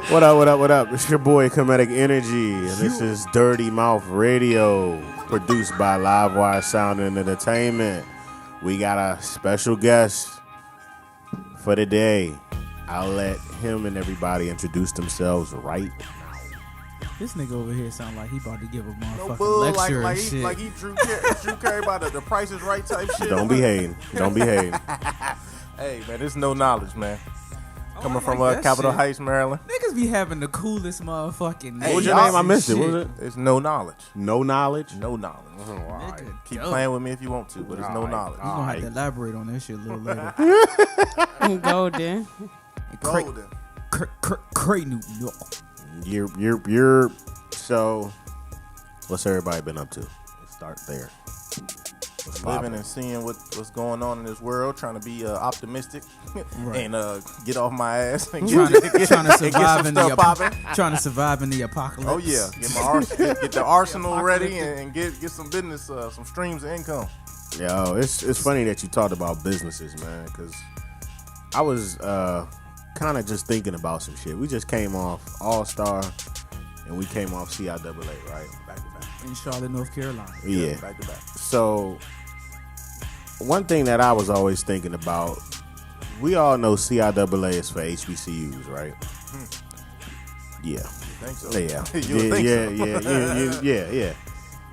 What up, what up, what up? It's your boy Comedic Energy, and this is Dirty Mouth Radio, produced by Livewire Sound and Entertainment. We got a special guest for the day. I'll let him and everybody introduce themselves right now. This nigga over here sound like he about to give a motherfucking No bull, lecture like and shit. Like he Drew Carey about the Price is Right type shit. Don't be hating. Don't be hating. Hey, man, this is no knowledge, man. Coming from that Capitol shit. Heights, Maryland. Niggas be having the coolest motherfucking What was names your name? I and missed it. shit. What was it? It's no knowledge. No knowledge? No knowledge. Oh, all right. Nigga, Keep dope. playing with me if you want to, but it's no Alright. knowledge. You gonna have to Alright. elaborate on that shit a little later. Golden. Golden. Cray New York. You're so what's everybody been up to? Let's start there. What's Living poppin'? and seeing what's going on in this world, trying to be optimistic Right. and get off my ass and Trying get, to survive some in stuff the popping. trying to survive in the apocalypse. Oh yeah, get the arsenal ready and get some business, some streams of income. Yo, it's funny that you talked about businesses, man, because I was kind of just thinking about some shit. We just came off All-Star, and we came off CIAA, right? Back to back. In Charlotte, North Carolina. Yeah. Back to back. So, one thing that I was always thinking about, we all know CIAA is for HBCUs, right? Yeah. Think so? Yeah. You would think so. Yeah.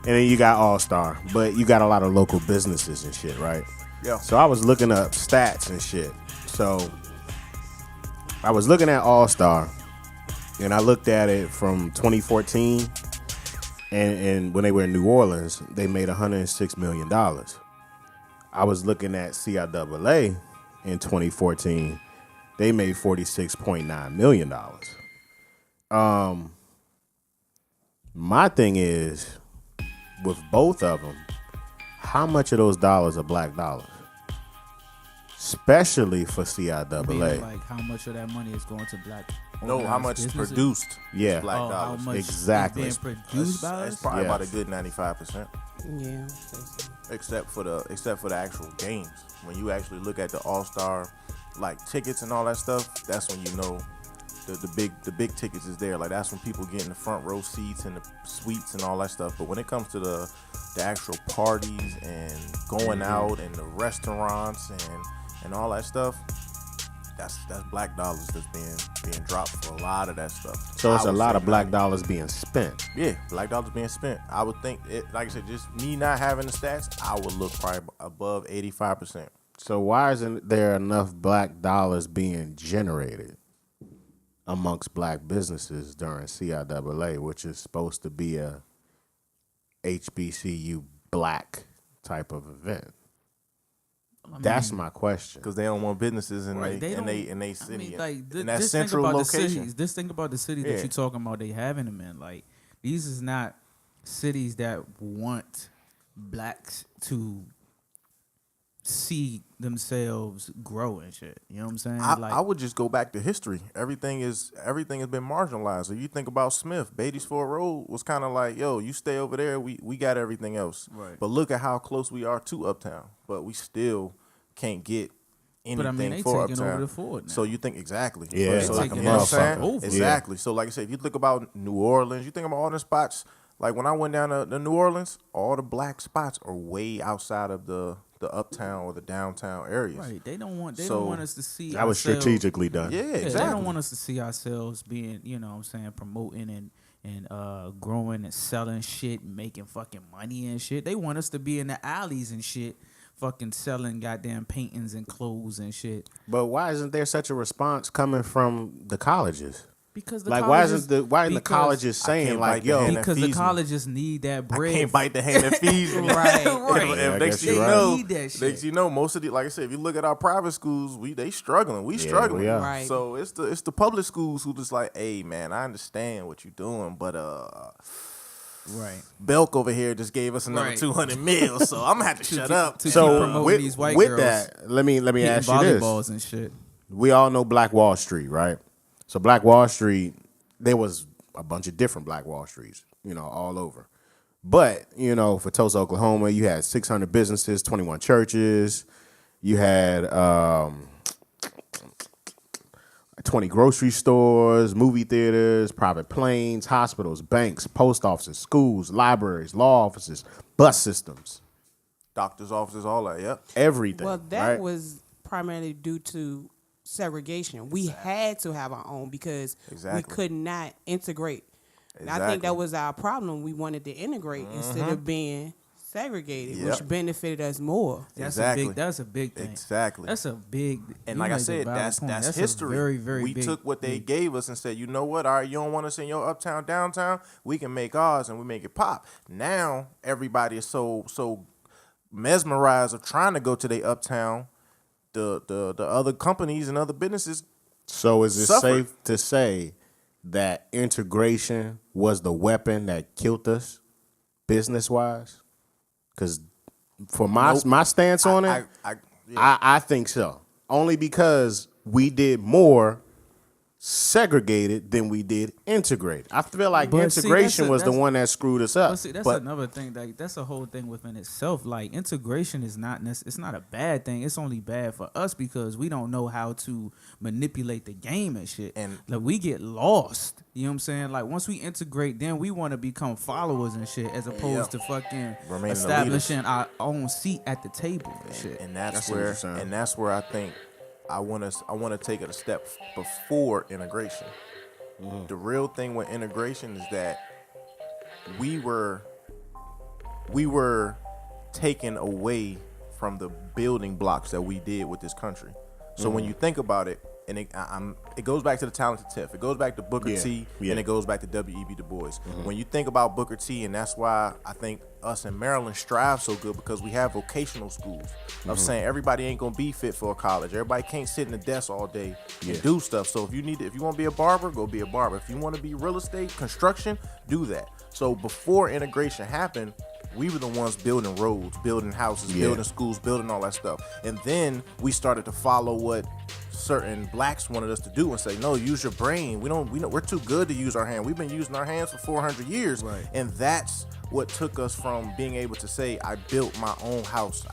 And then you got All-Star, but you got a lot of local businesses and shit, right? Yeah. So I was looking up stats and shit. So I was looking at All-Star, and I looked at it from 2014, and when they were in New Orleans, they made $106 million. I was looking at CIAA in 2014, they made $46.9 million. My thing is, with both of them, how much of those dollars are black dollars? Especially for CIAA. Meaning, like how much of that money is going to black? No, how much is businesses? produced? Yeah. Black Oh, how dollars. much Exactly. is being produced by It's us? probably Yes. about a good 95%, Yeah. except for the actual games. When you actually look at the All-Star like tickets and all that stuff, that's when you know the big tickets is there. Like that's when people get in the front row seats and the suites and all that stuff. But when it comes to the actual parties and going out and the restaurants and all that stuff, that's black dollars that's being dropped for a lot of that stuff. So it's I a would lot say of black 90. dollars being spent. Yeah, black dollars being spent. I would think it, like I said, just me not having the stats, I would look probably above 85%. So why isn't there enough black dollars being generated amongst black businesses during CIAA, which is supposed to be a HBCU black type of event? That's my question. Because they don't want businesses in Right, they don't- city. I mean, like, in that just central think about location. The cities. Just think about the cities that Yeah. you're talking about. They having them in. Like, these is not cities that want blacks to see themselves grow and shit. You know what I'm saying? I would just go back to history. Everything has been marginalized. So you think about Smith, Beatty'sford Road was kind of like, yo, you stay over there, we got everything else. Right. But look at how close we are to Uptown. But we still can't get anything But I mean, they for taking Uptown. over the Ford now. So you think exactly. Yeah, so like you a know what I'm saying? motherfucker. Over. Exactly. So like I said, if you think about New Orleans, you think about all the spots. Like when I went down to New Orleans, all the black spots are way outside of the uptown or the downtown areas. Right. They don't want So, us to see That was ourselves- strategically done. Yeah, Yeah, exactly. they don't want us to see ourselves being, you know what I'm saying, promoting and growing and selling shit and making fucking money and shit. They want us to be in the alleys and shit, fucking selling goddamn paintings and clothes and shit. But why isn't there such a response coming from the colleges? Because the Like, colleges, why isn't the because- colleges saying can't like, bite the yo, hand that because the feeds me. colleges need that bread. I can't bite the hand that feeds me. Right, If- right. If, Yeah, I next guess thing you're you right. know, Need that shit. next you know, most of the, like I said, if you look at our private schools, they struggling. We Yeah, struggling. we are. Right. So it's the public schools who just like, hey man, I understand what you're doing, but Right. Belk over here just gave us another Right. 200 mil, so I'm gonna have to shut up. to keep so promoting with, these white with girls that, let me hitting ask you this. volleyballs and shit. We all know Black Wall Street, right? So Black Wall Street, there was a bunch of different Black Wall Streets, all over. But, for Tulsa, Oklahoma, you had 600 businesses, 21 churches. You had 20 grocery stores, movie theaters, private planes, hospitals, banks, post offices, schools, libraries, law offices, bus systems. Doctors' offices, all that. Yep. Everything. Well, that right? was primarily due to segregation. We had to have our own because we could not integrate. And I think that was our problem. We wanted to integrate instead of being segregated, which benefited us more. That's a big thing. Exactly. That's a big. And like I said, that's history. Very, very we big. took what they gave us and said, you know what? All right, you don't want us in your uptown, downtown. We can make ours and we make it pop. Now everybody is so mesmerized of trying to go to their uptown. The other companies and other businesses. So is it safe to say that integration was the weapon that killed us, business wise? Because for my stance on it, I think so. Only because we did more segregated than we did integrated. I feel like integration was the one that screwed us up. But see, that's another thing. That's a whole thing within itself. Like integration is it's not a bad thing. It's only bad for us because we don't know how to manipulate the game and shit. And like we get lost. You know what I'm saying? Like once we integrate, then we want to become followers and shit, as opposed to fucking establishing our own seat at the table and shit. And that's where I think I want to take it a step before integration. The real thing with integration is that we were taken away from the building blocks that we did with this country. So when you think about it, and it goes back to the talented Tiff. It goes back to Booker T, and it goes back to W.E.B. Du Bois. When you think about Booker T, and that's why I think us in Maryland strive so good, because we have vocational schools of saying everybody ain't gonna be fit for a college. Everybody can't sit in the desk all day and do stuff. So if you want to be a barber, go be a barber. If you want to be real estate, construction, do that. So before integration happened, we were the ones building roads, building houses, building schools, building all that stuff. And then we started to follow what certain blacks wanted us to do and say, no, use your brain. We're too good to use our hand. We've been using our hands for 400 years. Right. And that's what took us from being able to say, I built my own house.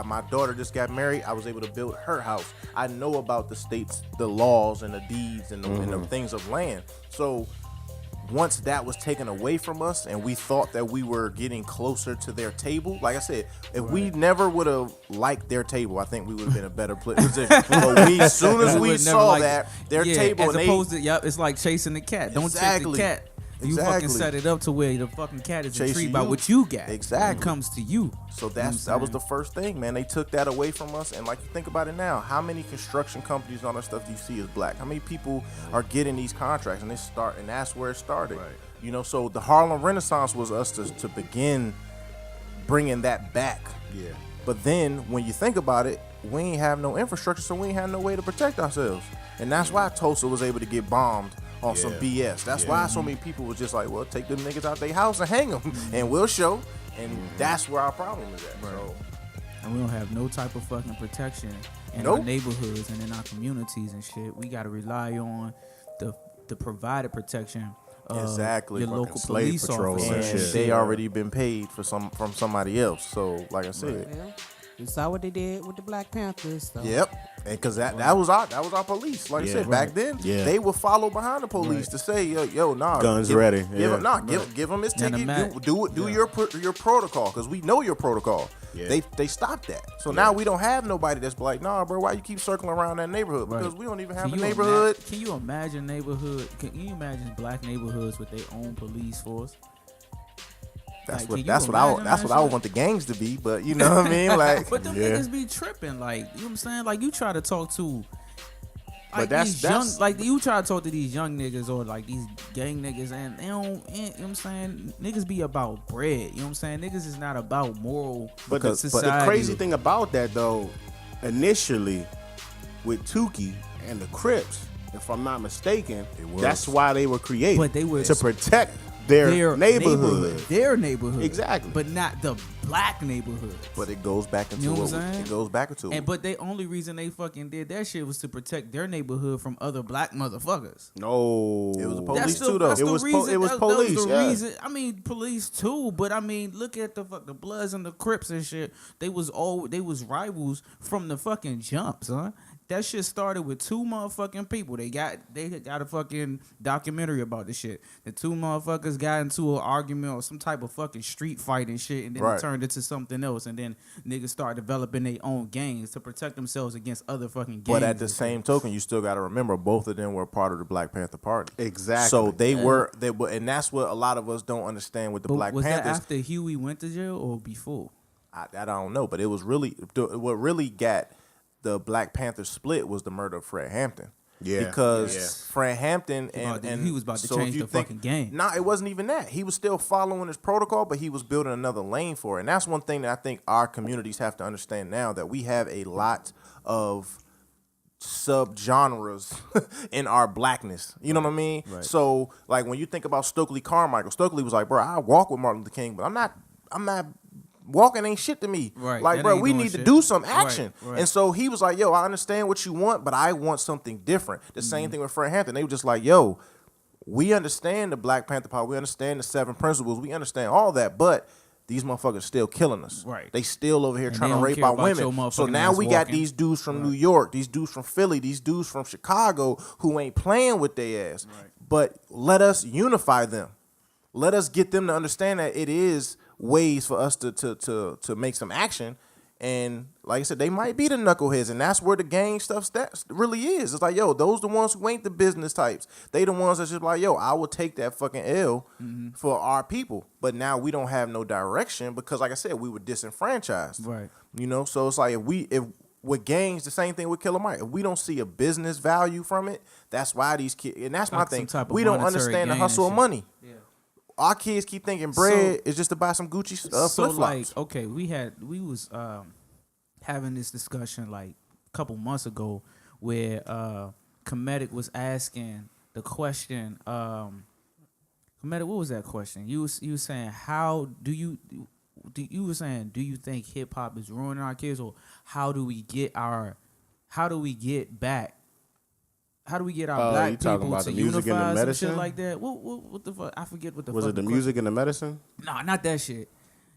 My daughter just got married. I was able to build her house. I know about the states, the laws and the deeds and the things of land. So once that was taken away from us and we thought that we were getting closer to their table, like I said, if we never would have liked their table, I think we would have been in a better position. But as soon as we saw that, their table, as opposed to, it's like chasing the cat. Don't chase the cat. You fucking set it up to where the fucking cat is intrigued by what you got. Exactly. It comes to you. So that was the first thing, man. They took that away from us. And like, you think about it now, how many construction companies and all that stuff do you see as black? How many people are getting these contracts? And that's where it started. Right. You know, so the Harlem Renaissance was us to begin bringing that back. Yeah. But then when you think about it, we ain't have no infrastructure, so we ain't have no way to protect ourselves. And that's why Tulsa was able to get bombed on some BS. That's why so many people was just like, well, take them niggas out their house and hang them, and we'll show. And that's where our problem is at. Right. So. And we don't have no type of fucking protection in our neighborhoods and in our communities and shit. We got to rely on the provided protection. Your local police officers. And they already been paid from somebody else. So, like I said. Well, you saw what they did with the Black Panthers. So. Yep. And because that was our police. Like I said, back then, they would follow behind the police to say, yo, nah. Guns ready. Give him his ticket. Do your protocol, because we know your protocol. Yeah. They stopped that. So now we don't have nobody that's like, nah, bro, why you keep circling around that neighborhood? Because we don't even have a neighborhood. Can you imagine Can you imagine black neighborhoods with their own police force? That's what I want the gangs to be, but you know what I mean? Like, but them niggas be tripping, like, you know what I'm saying? Like, you try to talk to you try to talk to these young niggas or like these gang niggas, and they don't, you know what I'm saying? Niggas be about bread, you know what I'm saying? Niggas is not about moral society. But the crazy thing about that though, initially with Tukey and the Crips, if I'm not mistaken, that's why they were created. But they were to protect their neighborhood. Their neighborhood. Exactly. But not the black neighborhood. But it goes back into it goes back into it. But the only reason they fucking did that shit was to protect their neighborhood from other black motherfuckers. No. It was the police too, though. It was police. That was the reason. I mean, police too, but I mean, look at the Bloods and the Crips and shit. They was rivals from the fucking jump, son. That shit started with two motherfucking people. They got a fucking documentary about this shit. The two motherfuckers got into an argument or some type of fucking street fight and shit, and then it turned into something else. And then niggas start developing their own gangs to protect themselves against other fucking gangs. But at the same token, you still got to remember both of them were part of the Black Panther Party. Exactly. So they were, and that's what a lot of us don't understand with the Black was Panthers. Was that after Huey went to jail or before? I don't know, but it was really what really got the Black Panther split was the murder of Fred Hampton. Yeah, because Fred Hampton and he was about to change the fucking game. Nah, it wasn't even that. He was still following his protocol, but he was building another lane for it. And that's one thing that I think our communities have to understand now, that we have a lot of subgenres in our blackness. You know what I mean? Right. So like when you think about Stokely Carmichael, Stokely was like, bro, I walk with Martin Luther King, but I'm not walking ain't shit to me. Right. Like, bro, we need to do some action. Right. And so he was like, yo, I understand what you want, but I want something different. The same thing with Fred Hampton. They were just like, yo, we understand the Black Panther Party. We understand the 7 principles. We understand all that, but these motherfuckers still killing us. Right. They still over here And trying they to don't rape care our about your women. So motherfucking now ass we got walking. these dudes from New York, these dudes from Philly, these dudes from Chicago who ain't playing with their ass. Right. But let us unify them. Let us get them to understand that it is ways for us to make some action. And like I said, they might be the knuckleheads, and that's where the gang stuff really is. It's like, yo, those the ones who ain't the business types. They the ones that's just like, yo, I will take that fucking L for our people. But now we don't have no direction because, like I said, we were disenfranchised. Right. You know, so it's like if with gangs, the same thing with Killer Mike. If we don't see a business value from it, that's why these kids. And that's my Like thing. some type of We don't monetary understand the gain hustle and of shit. money. Yeah. Our kids keep thinking bread is just to buy some Gucci So flip-flops. like, okay, we was having this discussion like a couple months ago where Comedic was asking the question. Comedic, what was that question? You was saying, how do you think hip hop is ruining our kids, or how do we get back? How do we get our black you talking people about to the music and the unify some medicine? shit like that? What the fuck? I forget what the Was fuck it the the music and the medicine? Nah, not that shit.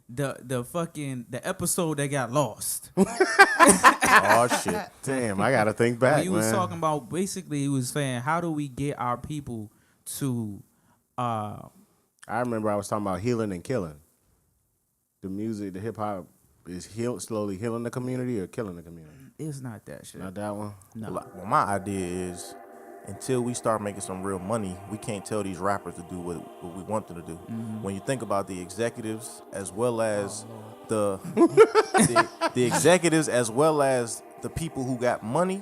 The episode that got lost. Oh shit! Damn, I gotta think back. He was man. talking about, basically he was saying, how do we get our people to I remember I was talking about healing and killing. The music, the hip hop is slowly healing the community or killing the community. it's not that shit. Not that one. No. Well, my idea is, until we start making some real money, we can't tell these rappers to do what we want them to do. When you think about the executives as well as the executives as well as the people who got money,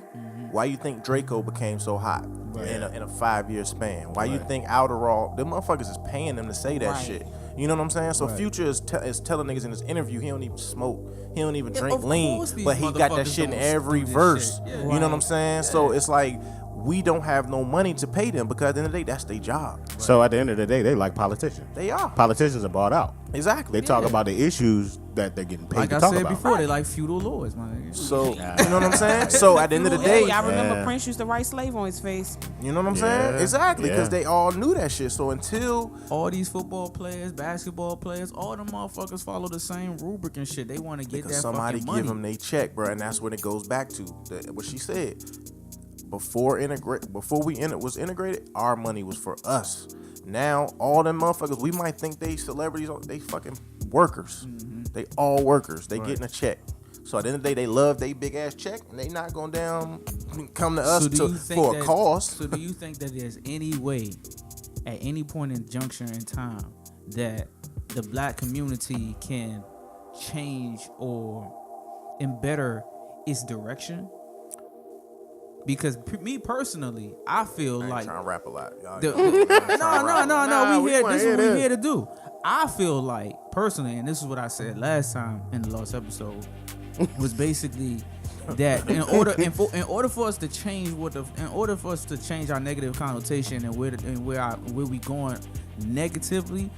why you think Draco became so hot in a 5-year span? Why you think Outerall, them motherfuckers is paying them to say that shit? You know what I'm saying? So Future is telling niggas in this interview he don't even smoke, he don't even drink of lean, course these but he got that motherfuckers shit in don't every do this verse. shit. Yeah. You know what I'm saying? So it's like, we don't have no money to pay them because at the end of the day, that's their job. So at the end of the day, they like politicians. They are. Politicians are bought out. Exactly. They talk about the issues that they're getting paid Like to I talk said about. before, they like feudal lords, my nigga. So, you know what I'm saying? So at the end of the day, I remember Prince used to write slave on his face. you know what I'm saying? Yeah. Exactly, because Yeah. they all knew that shit. So until All these football players, basketball players, all them motherfuckers follow the same rubric and shit. They want to get because that somebody fucking money. give them they check, bro, and that's when it goes back to what she said. Before we was integrated, our money was for us. Now all them motherfuckers, we might think they celebrities, they fucking workers. They all workers. They getting a check. So at the end of the day, they love they big ass check, and they not going down come to us for a cause. So do you think that there's any way, at any point in juncture in time, that the black community can change or better its direction? Because me personally, I feel I ain't like trying to rap a lot. Y'all the- Nah, no. we We here. wanna This is hear what we this. here to do. I feel like personally, and this is what I said last time in the last episode, was basically that in order for us to change our negative connotation and where we going negatively,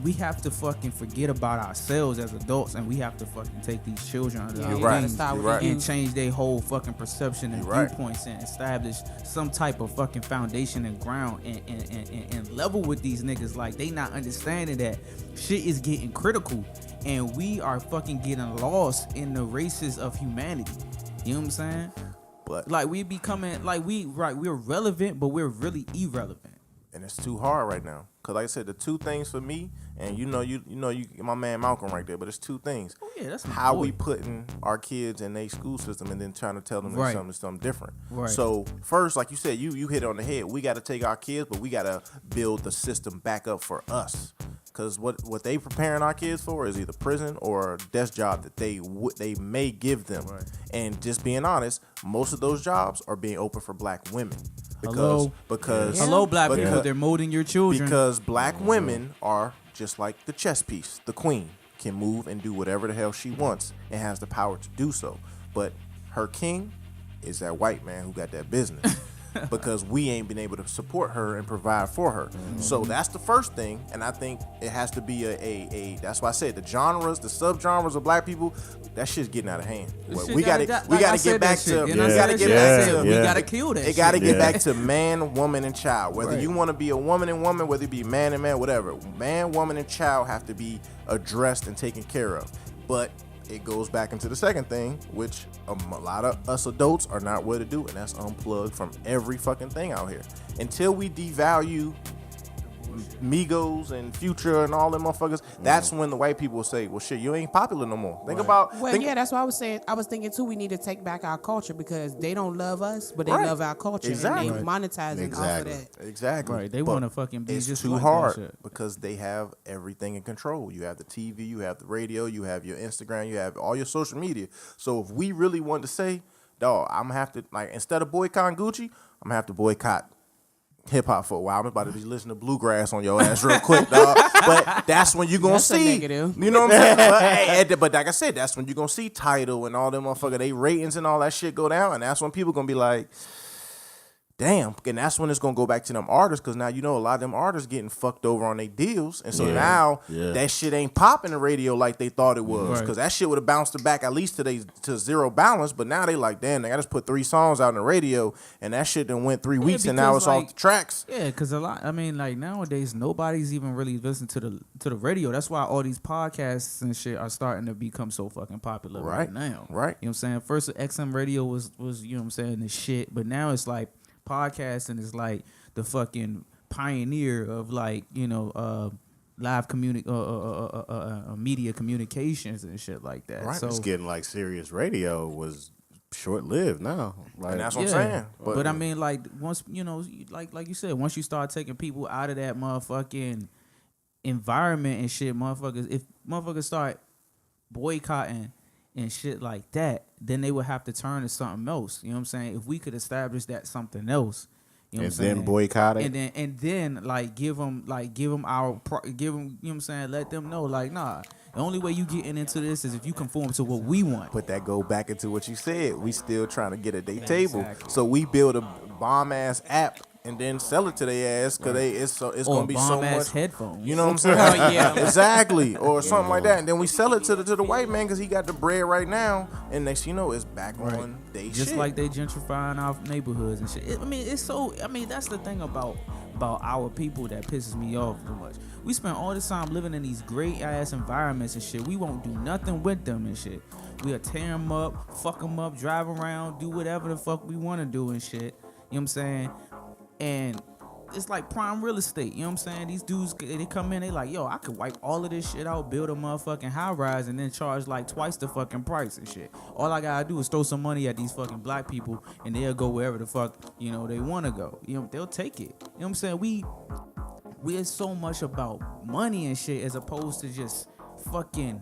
we have to fucking forget about ourselves as adults, and we have to fucking take these children under our right. wings You're right. and change their whole fucking perception and You're right. viewpoints and establish some type of fucking foundation and ground and level with these niggas. Like, they not understanding that shit is getting critical and we are fucking getting lost in the races of humanity. You know what I'm saying? But like we becoming like we're relevant, but we're really irrelevant. And it's too hard right now. Cause like I said, the two things for me, and you my man Malcolm right there, but it's two things. Oh yeah, that's my how boy. we putting our kids in a school system and then trying to tell them Right. something different. Right. So first, like you said, you hit it on the head. We got to take our kids, but we got to build the system back up for us. Cause what they preparing our kids for is either prison or a desk job that they may give them. Right. And just being honest, most of those jobs are being open for black women. Hello, black people. They're molding your children. Because black women are just like the chess piece. The queen can move and do whatever the hell she wants and has the power to do so. But her king is that white man who got that business. Because we ain't been able to support her and provide for her. So that's the first thing, and I think it has to be a that's why I said the genres, the subgenres of black people, that shit's getting out of hand. We gotta get back to we gotta kill that. It gotta get back to man, woman, and child. Whether you want to be a woman and woman, whether it be man and man, whatever. Man, woman, and child have to be addressed and taken care of. But it goes back into the second thing, which a lot of us adults are not willing to do, and that's unplug from every fucking thing out here. Until we devalue Migos and Future and all them motherfuckers, that's when the white people will say, well, shit, you ain't popular no more. Think about... that's what I was saying. I was thinking, too, we need to take back our culture because they don't love us, but they love our culture. Exactly. And they monetizing off of that. Exactly. Right. They want to fucking be it's just too like hard because they have everything in control. You have the TV, you have the radio, you have your Instagram, you have all your social media. So if we really want to say, dog, I'm going to have to, like, instead of boycotting Gucci, I'm going to have to boycott hip-hop for a while. I'm about to be listening to bluegrass on your ass real quick, dog. But that's when you're going to see. Negative. You know what I'm saying? But like I said, that's when you're going to see Tidal and all them motherfuckers, they ratings and all that shit go down. And that's when people going to be like, damn. And that's when it's going to go back to them artists because now you know a lot of them artists getting fucked over on their deals. And so now that shit ain't popping the radio like they thought it was because that shit would have bounced it back at least to zero balance. But now they like, damn, I just put 3 songs out on the radio and that shit done went 3 weeks and now it's off the tracks. Yeah, because like nowadays nobody's even really listening to the radio. That's why all these podcasts and shit are starting to become so fucking popular right now. Right. You know what I'm saying? First XM radio was you know what I'm saying, the shit, but now it's like podcasting is like the fucking pioneer of like, you know, live media communications and shit like that. Right. So it's getting like Sirius Radio was short-lived now. Like, and that's what I'm saying. But I mean, like once, you know, like you said, once you start taking people out of that motherfucking environment and shit, if motherfuckers start boycotting and shit like that, then they would have to turn to something else. You know what I'm saying? If we could establish that something else, you know what I'm saying? Then boycott it, and then like give them you know what I'm saying? Let them know like, nah, the only way you getting into this is if you conform to what we want. But that go back into what you said. We still trying to get at their table, so we build a bomb ass app and then sell it to their ass because it's gonna be so much headphones. You know what I'm saying? Exactly, or something like that. And then we sell it to the white man because he got the bread right now. And next you know, it's back on they just shit. Like they gentrifying our neighborhoods and shit. That's the thing about our people that pisses me off too much. We spend all this time living in these great ass environments and shit. We won't do nothing with them and shit. We'll tear them up, fuck them up, drive around, do whatever the fuck we want to do and shit. You know what I'm saying? And it's like prime real estate. You know what I'm saying? These dudes, they come in, they like, yo, I could wipe all of this shit out, build a motherfucking high rise, and then charge like twice the fucking price and shit. All I gotta do is throw some money at these fucking black people, and they'll go wherever the fuck, you know, they wanna go. You know, they'll take it. You know what I'm saying? We're so much about money and shit as opposed to just fucking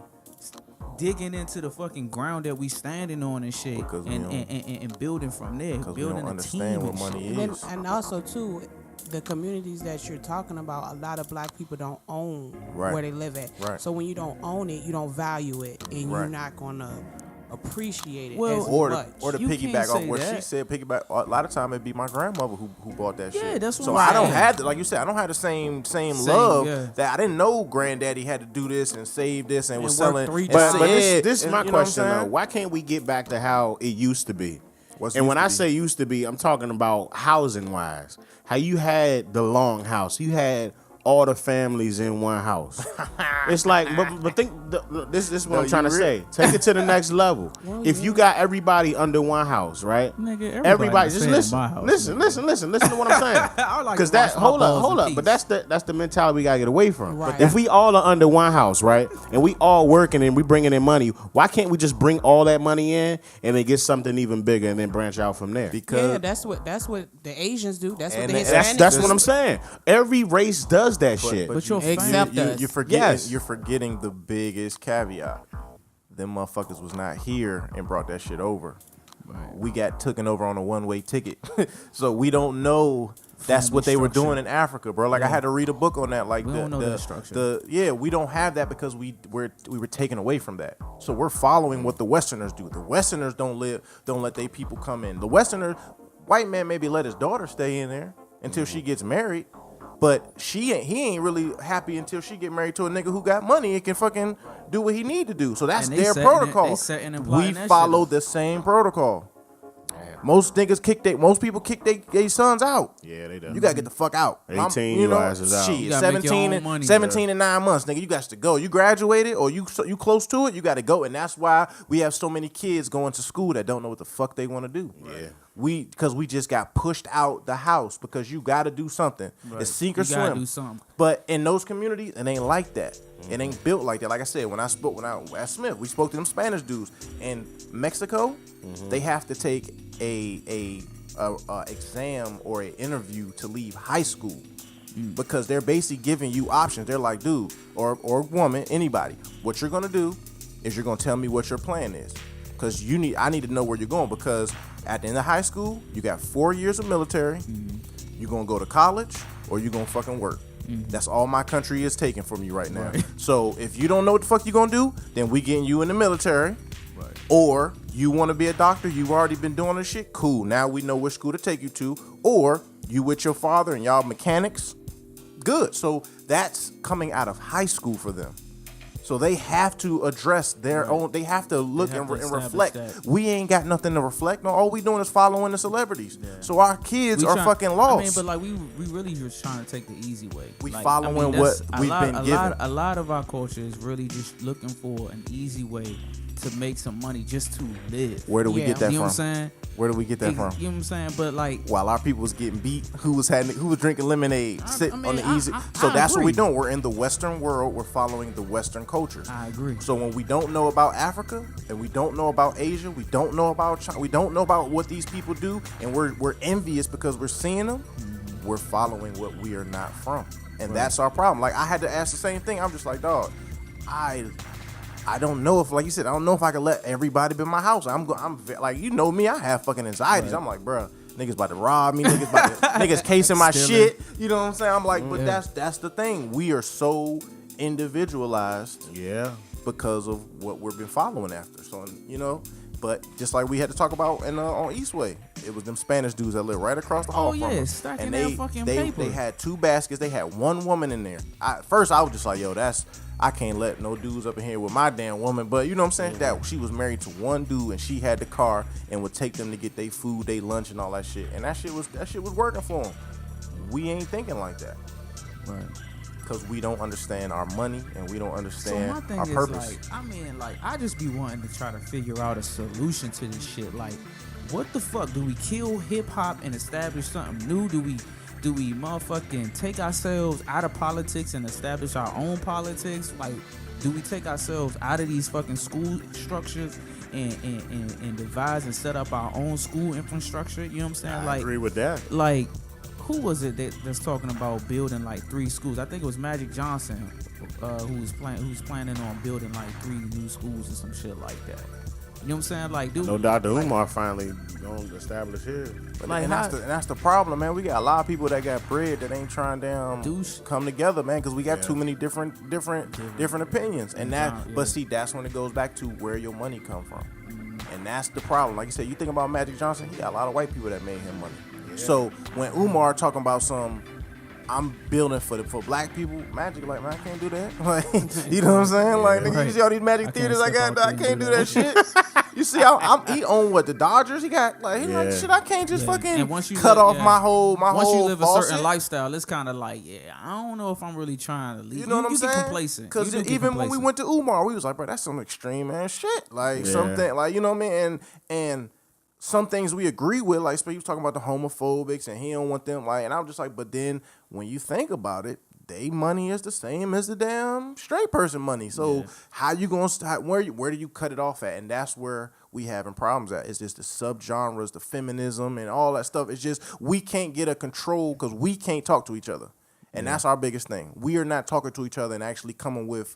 digging into the fucking ground that we standing on and shit, and building from there, building we don't understand what money is. And also too, the communities that you're talking about, a lot of black people don't own where they live at. Right. So when you don't own it, you don't value it, and you're not gonna appreciate it as much. Or to piggyback off what she said, a lot of time it'd be my grandmother who bought that shit. Yeah, that's what so I don't have like you said, I don't have the same love that I didn't know granddaddy had to do this and save this and was selling. But this is my question though. Why can't we get back to how it used to be? And when I say used to be, I'm talking about housing wise. How you had the long house, you had all the families in one house. It's like, but think this is what I'm trying to say. Take it to the next level. Well, if you got everybody under one house, right? Nigga, everybody just listen to what I'm saying. Because that hold up, but that's the mentality we gotta get away from. Right. If we all are under one house, right, and we all working and we bringing in money, why can't we just bring all that money in and then get something even bigger and then branch out from there? Because that's what the Asians do. That's what the Hispanics do. That's what I'm saying. Every race does that shit. But you're forgetting the biggest caveat. Them motherfuckers was not here and brought that shit over. Right. We got taken over on a one-way ticket. So we don't know that's what they were doing in Africa, bro. Like I had to read a book on that. Like we don't know the structure. We don't have that because we were taken away from that. So we're following what the Westerners do. The Westerners don't let their people come in. The Westerners, white man maybe let his daughter stay in there until she gets married. But he ain't really happy until she get married to a nigga who got money and can fucking do what he need to do. So that's their protocol. We follow the same protocol. Most people kick their sons out. Yeah, they do. You gotta get the fuck out. 18, your ass is out. Shit, 17 and 9 months, nigga. You got to go. You graduated or you close to it. You got to go, and that's why we have so many kids going to school that don't know what the fuck they want to do. Yeah. Because we just got pushed out the house because you got to do something. Right. It's sink or swim. Do something. But in those communities, it ain't like that. Mm-hmm. It ain't built like that. Like I said, when I at Smith, we spoke to them Spanish dudes in Mexico. Mm-hmm. They have to take a exam or an interview to leave high school because they're basically giving you options. They're like, dude, or woman, anybody, what you're gonna do is you're gonna tell me what your plan is. Because I need to know where you're going, because at the end of high school, you got 4 years of military, you're going to go to college, or you're going to fucking work. That's all my country is taking from you right now. Right. So if you don't know what the fuck you're going to do, then we getting you in the military. Right. Or you want to be a doctor, you've already been doing this shit, cool. Now we know which school to take you to. Or you with your father and y'all mechanics, good. So that's coming out of high school for them. So they have to address their own. They have to look and reflect. That. We ain't got nothing to reflect on. All we doing is following the celebrities. Yeah. So our kids are fucking lost. I mean, but like we really just trying to take the easy way. We following what we've been given. A lot of our culture is really just looking for an easy way to make some money just to live. Where do we get that from? You know what I'm saying? Where do we get that from? You know what I'm saying? But like, while our people was getting beat, who was drinking lemonade, sitting on the easy. So that's what we're doing. We're in the Western world. We're following the Western cultures. I agree. So when we don't know about Africa and we don't know about Asia, we don't know about China, we don't know about what these people do, and we're envious because we're seeing them. We're following what we are not from, and that's our problem. Like I had to ask the same thing. I'm just like, dog, I don't know if, like you said, I don't know if I can let everybody be in my house. I'm like, you know me, I have fucking anxieties. Right. I'm like, bro, niggas about to rob me. Niggas casing my shit. You know what I'm saying? I'm like, but that's the thing. We are so individualized. Yeah. Because of what we've been following after. So, you know, but just like we had to talk about on Eastway, it was them Spanish dudes that lived right across the hall from us. Stacking that fucking paper. They had 2 baskets. They had one woman in there. First, I was just like, yo, I can't let no dudes up in here with my damn woman. But you know what I'm saying? Mm-hmm. That she was married to one dude and she had the car and would take them to get their food, their lunch, and all that shit. And that shit was working for them. We ain't thinking like that. Right. Because we don't understand our money and we don't understand our purpose. So my thing is, like, I just be wanting to try to figure out a solution to this shit. Like, what the fuck? Do we kill hip hop and establish something new? Do we motherfucking take ourselves out of politics and establish our own politics? Like, do we take ourselves out of these fucking school structures and devise and set up our own school infrastructure? You know what I'm saying? I agree with that. Like, who was it that's talking about building like 3 schools? I think it was Magic Johnson who's planning on building like 3 new schools or some shit like that. You know what I'm saying? Like, dude. No, Dr. Umar finally gonna establish his. Like, and that's the problem, man. We got a lot of people that got bread that ain't trying to come together, man, because we got too many different opinions. And but see, that's when it goes back to where your money come from. And that's the problem. Like you said, you think about Magic Johnson, he got a lot of white people that made him money. Yeah. So when Umar talking about I'm building for black people, Magic, like, man, I can't do that. Like, you know what I'm saying? Like, nigga, you see all these Magic theaters I got, I can't do that shit. You see, he own what, the Dodgers? He got like, he like, shit, I can't just fucking And once you cut off my whole once you live a certain faucet. lifestyle, it's kind of like, I don't know if I'm really trying to leave. You know what I'm saying? Get complacent. Because even when we went to Umar, we was like, bro, that's some extreme ass shit. Like something, like, you know what I mean? And some things we agree with, like, he was talking about the homophobics and he don't want them, like, and I'm just like, but then when you think about it, they money is the same as the damn straight person money. So how you gonna where do you cut it off at? And that's where we having problems at. It's just the subgenres, the feminism, and all that stuff. It's just we can't get a control because we can't talk to each other, and that's our biggest thing. We are not talking to each other and actually coming with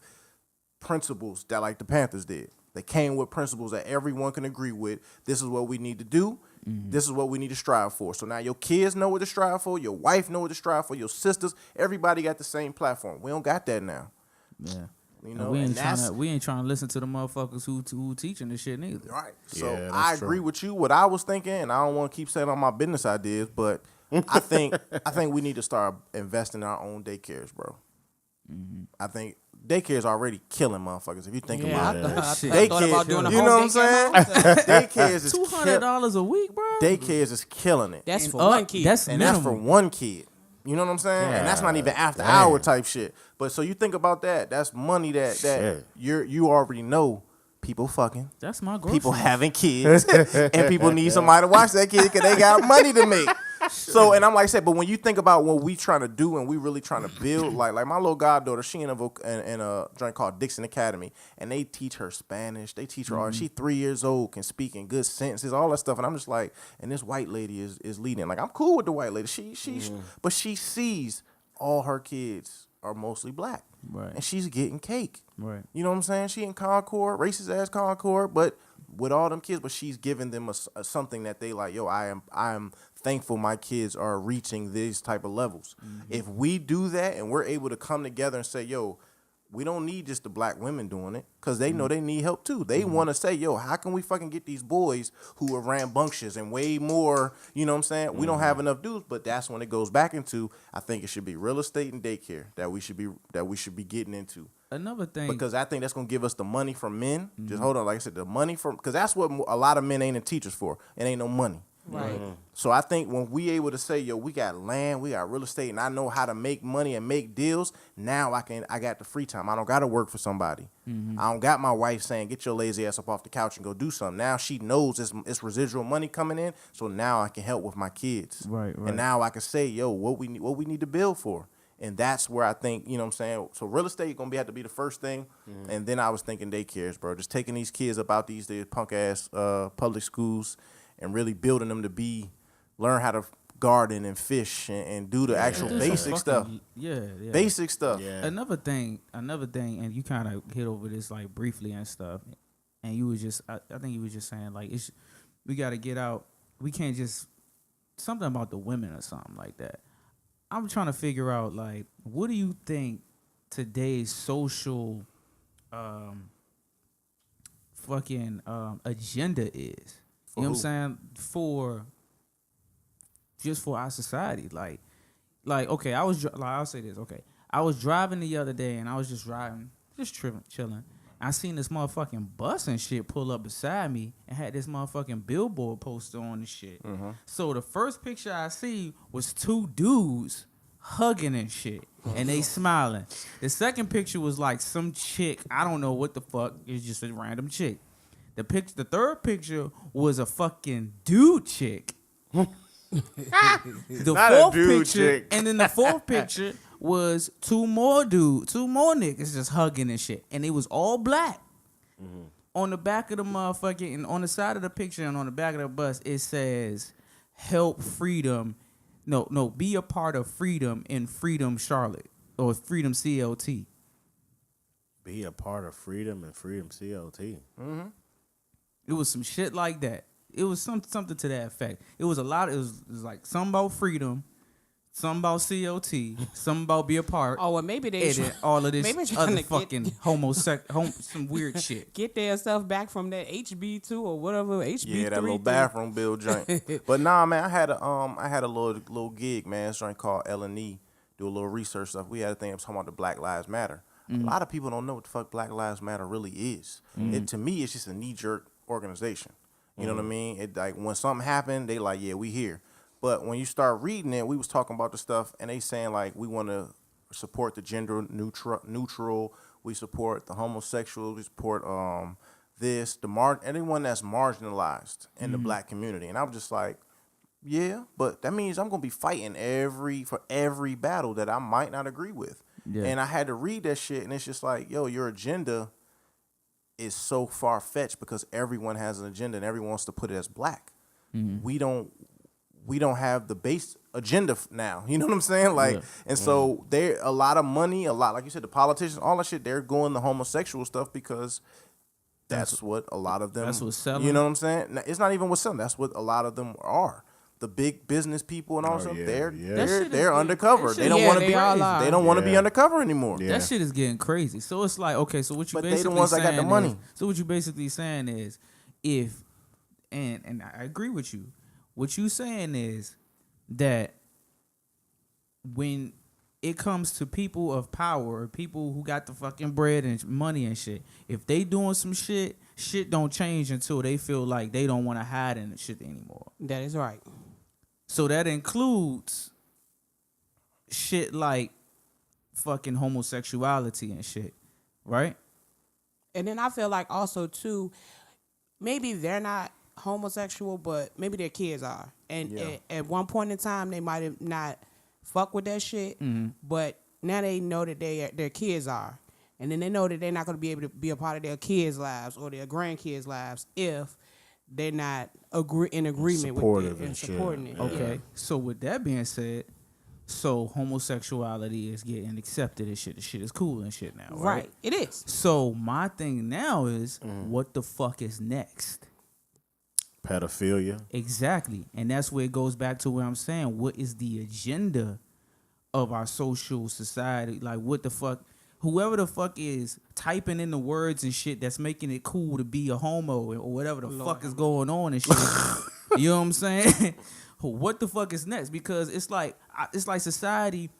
principles that like the Panthers did. They came with principles that everyone can agree with. This is what we need to do. This is what we need to strive for. So now your kids know what to strive for. Your wife know what to strive for. Your sisters, everybody got the same platform. We don't got that now. Yeah. You know, we ain't trying to listen to the motherfuckers who teaching this shit neither. Right. So I agree with you. What I was thinking, and I don't want to keep saying all my business ideas, but I think we need to start investing in our own daycares, bro. I think daycare is already killing motherfuckers. If you think about it, I thought about doing a you whole know what I'm saying? Daycares is $200 a week, bro. Daycares is killing it. That's for one kid. That's for one kid. You know what I'm saying? And that's not even after hour type shit. But so you think about that. That's money that you already know. People fucking. That's my groceries. People having kids, and people need somebody to watch that kid because they got money to make. So, and I'm like I said, but when you think about what we trying to do and we really trying to build, like my little goddaughter, she in a joint called Dixon Academy, and they teach her Spanish. They teach her art. She 3 years old, can speak in good sentences, all that stuff. And I'm just like, and this white lady is leading. Like I'm cool with the white lady. But she sees all her kids are mostly black. Right. And she's getting cake. Right. You know what I'm saying? She in Concord, racist ass Concord, but with all them kids, but she's giving them a something that they like, yo, I am thankful my kids are reaching these type of levels. If we do that and we're able to come together and say, yo, we don't need just the black women doing it because they know they need help too. They want to say, yo, how can we fucking get these boys who are rambunctious and way more, you know what I'm saying? We don't have enough dudes, but that's when it goes back into, I think it should be real estate and daycare that we should be getting into. Another thing, because I think that's gonna give us the money from men. Just hold on, like I said, the money from, because that's what a lot of men ain't in teachers for. It ain't no money. Right. So I think when we able to say, yo, we got land, we got real estate, and I know how to make money and make deals, now I got the free time. I don't gotta work for somebody. I don't got my wife saying, get your lazy ass up off the couch and go do something. Now she knows it's residual money coming in, so now I can help with my kids. Right. And now I can say, yo, what we need to build for. And that's where I think, you know what I'm saying? So real estate going to have to be the first thing. And then I was thinking daycares, bro. Just taking these kids up out these punk-ass public schools and really building them to learn how to garden and fish and do the actual basic stuff. Yeah. Basic stuff. Yeah. Another thing, and you kind of hit over this like briefly and stuff. And you was just, I think you was just saying like, we got to get out. We can't just, something about the women or something like that. I'm trying to figure out, like, what do you think today's social agenda is? You know what I'm saying? For our society. Like okay, I'll say this, okay. I was driving the other day, and I was just riding, just chilling. I seen this motherfucking bus and shit pull up beside me and had this motherfucking billboard poster on the shit. So the first picture I see was two dudes hugging and shit, and they smiling. The second picture was like some chick, I don't know what the fuck, it's just a random chick. The third picture was a fucking dude chick. The fourth picture, chick. And then the fourth picture was two more niggas just hugging and shit. And it was all black. On the back of the motherfucking, and on the side of the picture and on the back of the bus, it says, help freedom. No, be a part of freedom in Freedom Charlotte or Freedom CLT. Be a part of freedom and Freedom CLT. It was some shit like that. It was something to that effect. It was a lot. It was like something about freedom, something about CLT, something about be a part. Oh, well, maybe they all of this other fucking some weird shit. Get their stuff back from that HB2 or whatever HB3. Yeah, that little bathroom bill joint. But nah, man, I had a little gig, man. It's joint called L&E. Do a little research stuff. We had a thing talking about the Black Lives Matter. A lot of people don't know what the fuck Black Lives Matter really is. To me, it's just a knee jerk organization. You know what I mean? It like when something happened, they like, yeah, we here. But when you start reading it, we was talking about the stuff, and they saying like we want to support the gender neutral. We support the homosexuals. We support anyone that's marginalized in the black community. And I'm just like, yeah, but that means I'm gonna be fighting for every battle that I might not agree with. Yeah. And I had to read that shit, and it's just like, yo, your agenda is so far fetched because everyone has an agenda and everyone wants to put it as black. Mm-hmm. We don't have the base agenda now. You know what I'm saying? Like, and so there a lot of money, like you said, the politicians, all that shit, they're going the homosexual stuff because that's what a lot of them. That's what's selling. You know what I'm saying? It's not even what's selling. That's what a lot of them are. The big business people and all that stuff, they're undercover. They don't want to be. They don't want to be undercover anymore. Yeah. That shit is getting crazy. So it's like, okay, so what you basically they the ones that got the money. So what you basically saying is, and I agree with you. What you saying is that when it comes to people of power, people who got the fucking bread and money and shit, if they doing some shit don't change until they feel like they don't want to hide in the shit anymore. That is right. So that includes shit like fucking homosexuality and shit, right? And then I feel like also too, maybe they're not homosexual, but maybe their kids are. And at one point in time, they might have not fuck with that shit, but now they know that their kids are. And then they know that they're not going to be able to be a part of their kids' lives or their grandkids' lives if they're not in agreement with it and supporting it. Okay, so with that being said, so homosexuality is getting accepted and shit. The shit is cool and shit now, right? It is. So my thing now is, what the fuck is next? Pedophilia. Exactly. And that's where it goes back to where I'm saying, what is the agenda of our social society? Like, what the fuck? Whoever the fuck is typing in the words and shit that's making it cool to be a homo or whatever the fuck is going on and shit. You know what I'm saying? What the fuck is next? Because it's like society,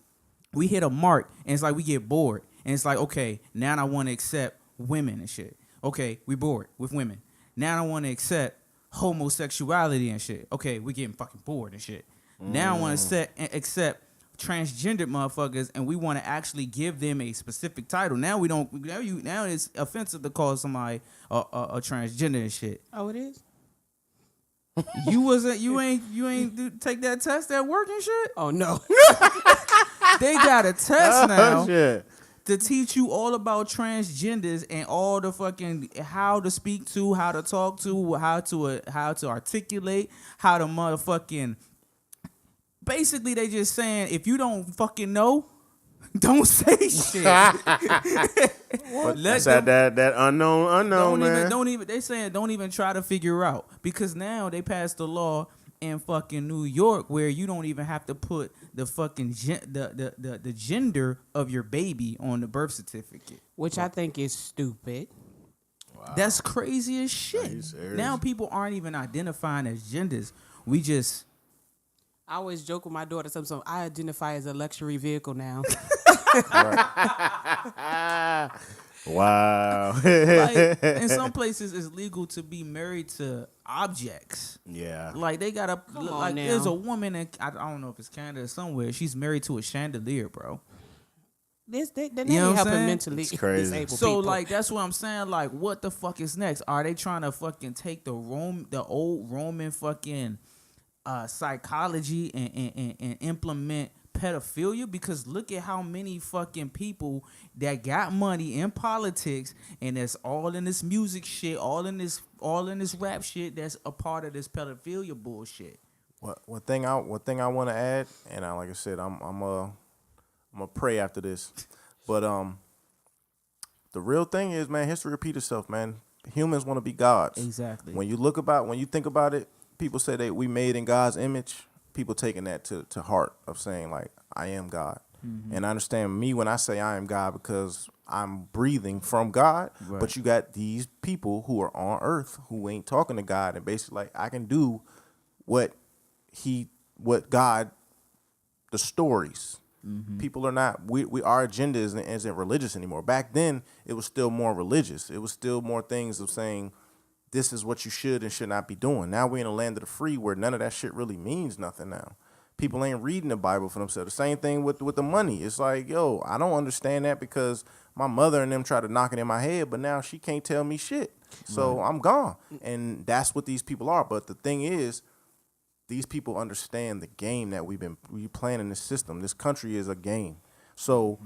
we hit a mark and it's like we get bored. And it's like, okay, now I want to accept women and shit. Okay, we bored with women. Now I want to accept homosexuality and shit. Okay, we getting fucking bored and shit. Now I want to accept transgendered motherfuckers, and we want to actually give them a specific title. Now we don't. Now it's offensive to call somebody a transgender and shit. Oh, it is. You ain't take that test at work and shit. Oh no. They got a test now to teach you all about transgenders and all the fucking how to speak to, how to talk to, how to articulate, how to motherfucking. Basically, they just saying if you don't fucking know, don't say shit. That's that unknown man. They saying don't even try to figure out, because now they passed the law in fucking New York where you don't even have to put the fucking the gender of your baby on the birth certificate, which I think is stupid. Wow. That's crazy as shit. Now people aren't even identifying as genders. I always joke with my daughter, something I identify as a luxury vehicle now. Wow. Like, in some places, it's legal to be married to objects. Yeah. Like, they got a... Like, there's a woman, in, I don't know if it's Canada or somewhere, she's married to a chandelier, bro. They're not helping mentally disabled so people. Like, that's what I'm saying. Like, what the fuck is next? Are they trying to fucking take the old Roman fucking... psychology and implement pedophilia? Because look at how many fucking people that got money in politics, and that's all in this music shit, all in this rap shit, that's a part of this pedophilia bullshit. One thing I want to add, and like I said, I'm gonna pray after this, but the real thing is, man, history repeats itself, man. Humans want to be gods. Exactly. When you think about it. People say that we made in God's image. People taking that to heart of saying like, I am God. Mm-hmm. And I understand me when I say I am God because I'm breathing from God. Right. But you got these people who are on earth who ain't talking to God and basically like, I can do what God, the stories. Mm-hmm. People are not, our agenda isn't religious anymore. Back then, it was still more religious. It was still more things of saying, this is what you should and should not be doing. Now we're in a land of the free where none of that shit really means nothing now. People ain't reading the Bible for themselves. The same thing with the money. It's like, yo, I don't understand that because my mother and them try to knock it in my head, but now she can't tell me shit. So I'm gone. And that's what these people are. But the thing is, these people understand the game that we playing in this system. This country is a game. So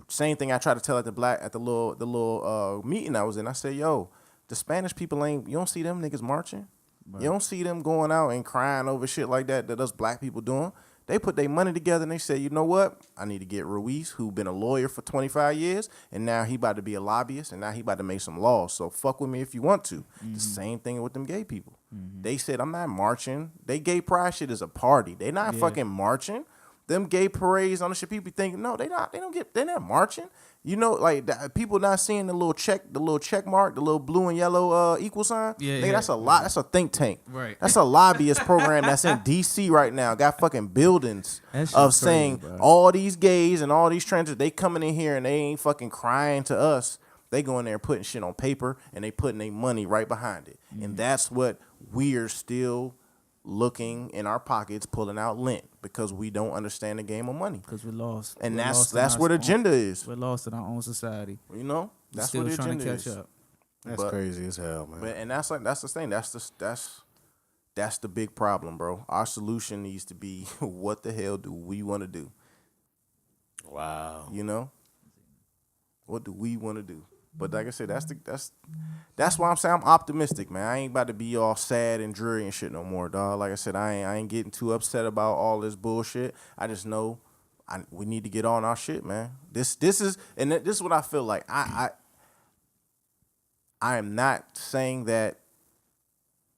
same thing I try to tell at the little meeting I was in. I said, yo, the Spanish people you don't see them niggas marching. Right. You don't see them going out and crying over shit like that us black people doing. They put their money together and they say, you know what? I need to get Ruiz, who been a lawyer for 25 years, and now he about to be a lobbyist, and now he about to make some laws. So fuck with me if you want to. The same thing with them gay people. They said, I'm not marching. They gay pride shit is a party. They not fucking marching. Them gay parades on the shit, people be thinking, no, they're not marching. You know, like people not seeing the little check mark, the little blue and yellow equal sign. Yeah, that's a lot. That's a think tank. Right. That's a lobbyist program that's in D.C. right now. Got fucking buildings of saying bro. All these gays and all these transgender, they coming in here and they ain't fucking crying to us. They go in there putting shit on paper and they putting their money right behind it. And that's what we're still looking in our pockets, pulling out lint because we don't understand the game of money. Because we're lost. And that's where the agenda is. We're lost in our own society. You know, that's what the agenda trying to catch is. up. That's crazy as hell, man. But and that's the thing. That's the big problem, bro. Our solution needs to be what the hell do we want to do? Wow. You know, what do we want to do? But like I said, that's why I'm saying I'm optimistic, man. I ain't about to be all sad and dreary and shit no more, dog. Like I said, I ain't getting too upset about all this bullshit. I just know we need to get on our shit, man. This is what I feel like. I am not saying that.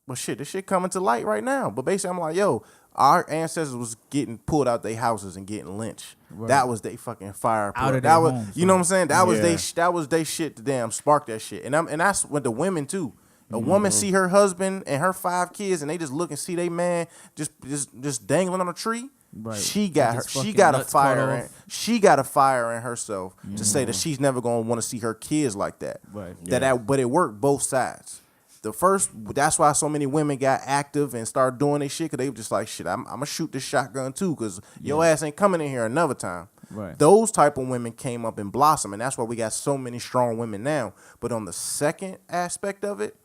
Well, shit, this shit coming to light right now. But basically, I'm like, yo, our ancestors was getting pulled out their houses and getting lynched. Right. That was they fucking fire. Out of that their was, homes, you know what I'm saying? That was they shit to damn spark that shit. And that's with the women too. A woman see her husband and her 5 kids, and they just look and see they man just dangling on a tree. Right. She got a fire. She got a fire in herself to say that she's never gonna want to see her kids like that. Right. But it worked both sides. That's why so many women got active and started doing their shit, because they were just like, shit, I'm going to shoot this shotgun too, because your ass ain't coming in here another time. Right. Those type of women came up and blossomed, and that's why we got so many strong women now. But on the second aspect of it,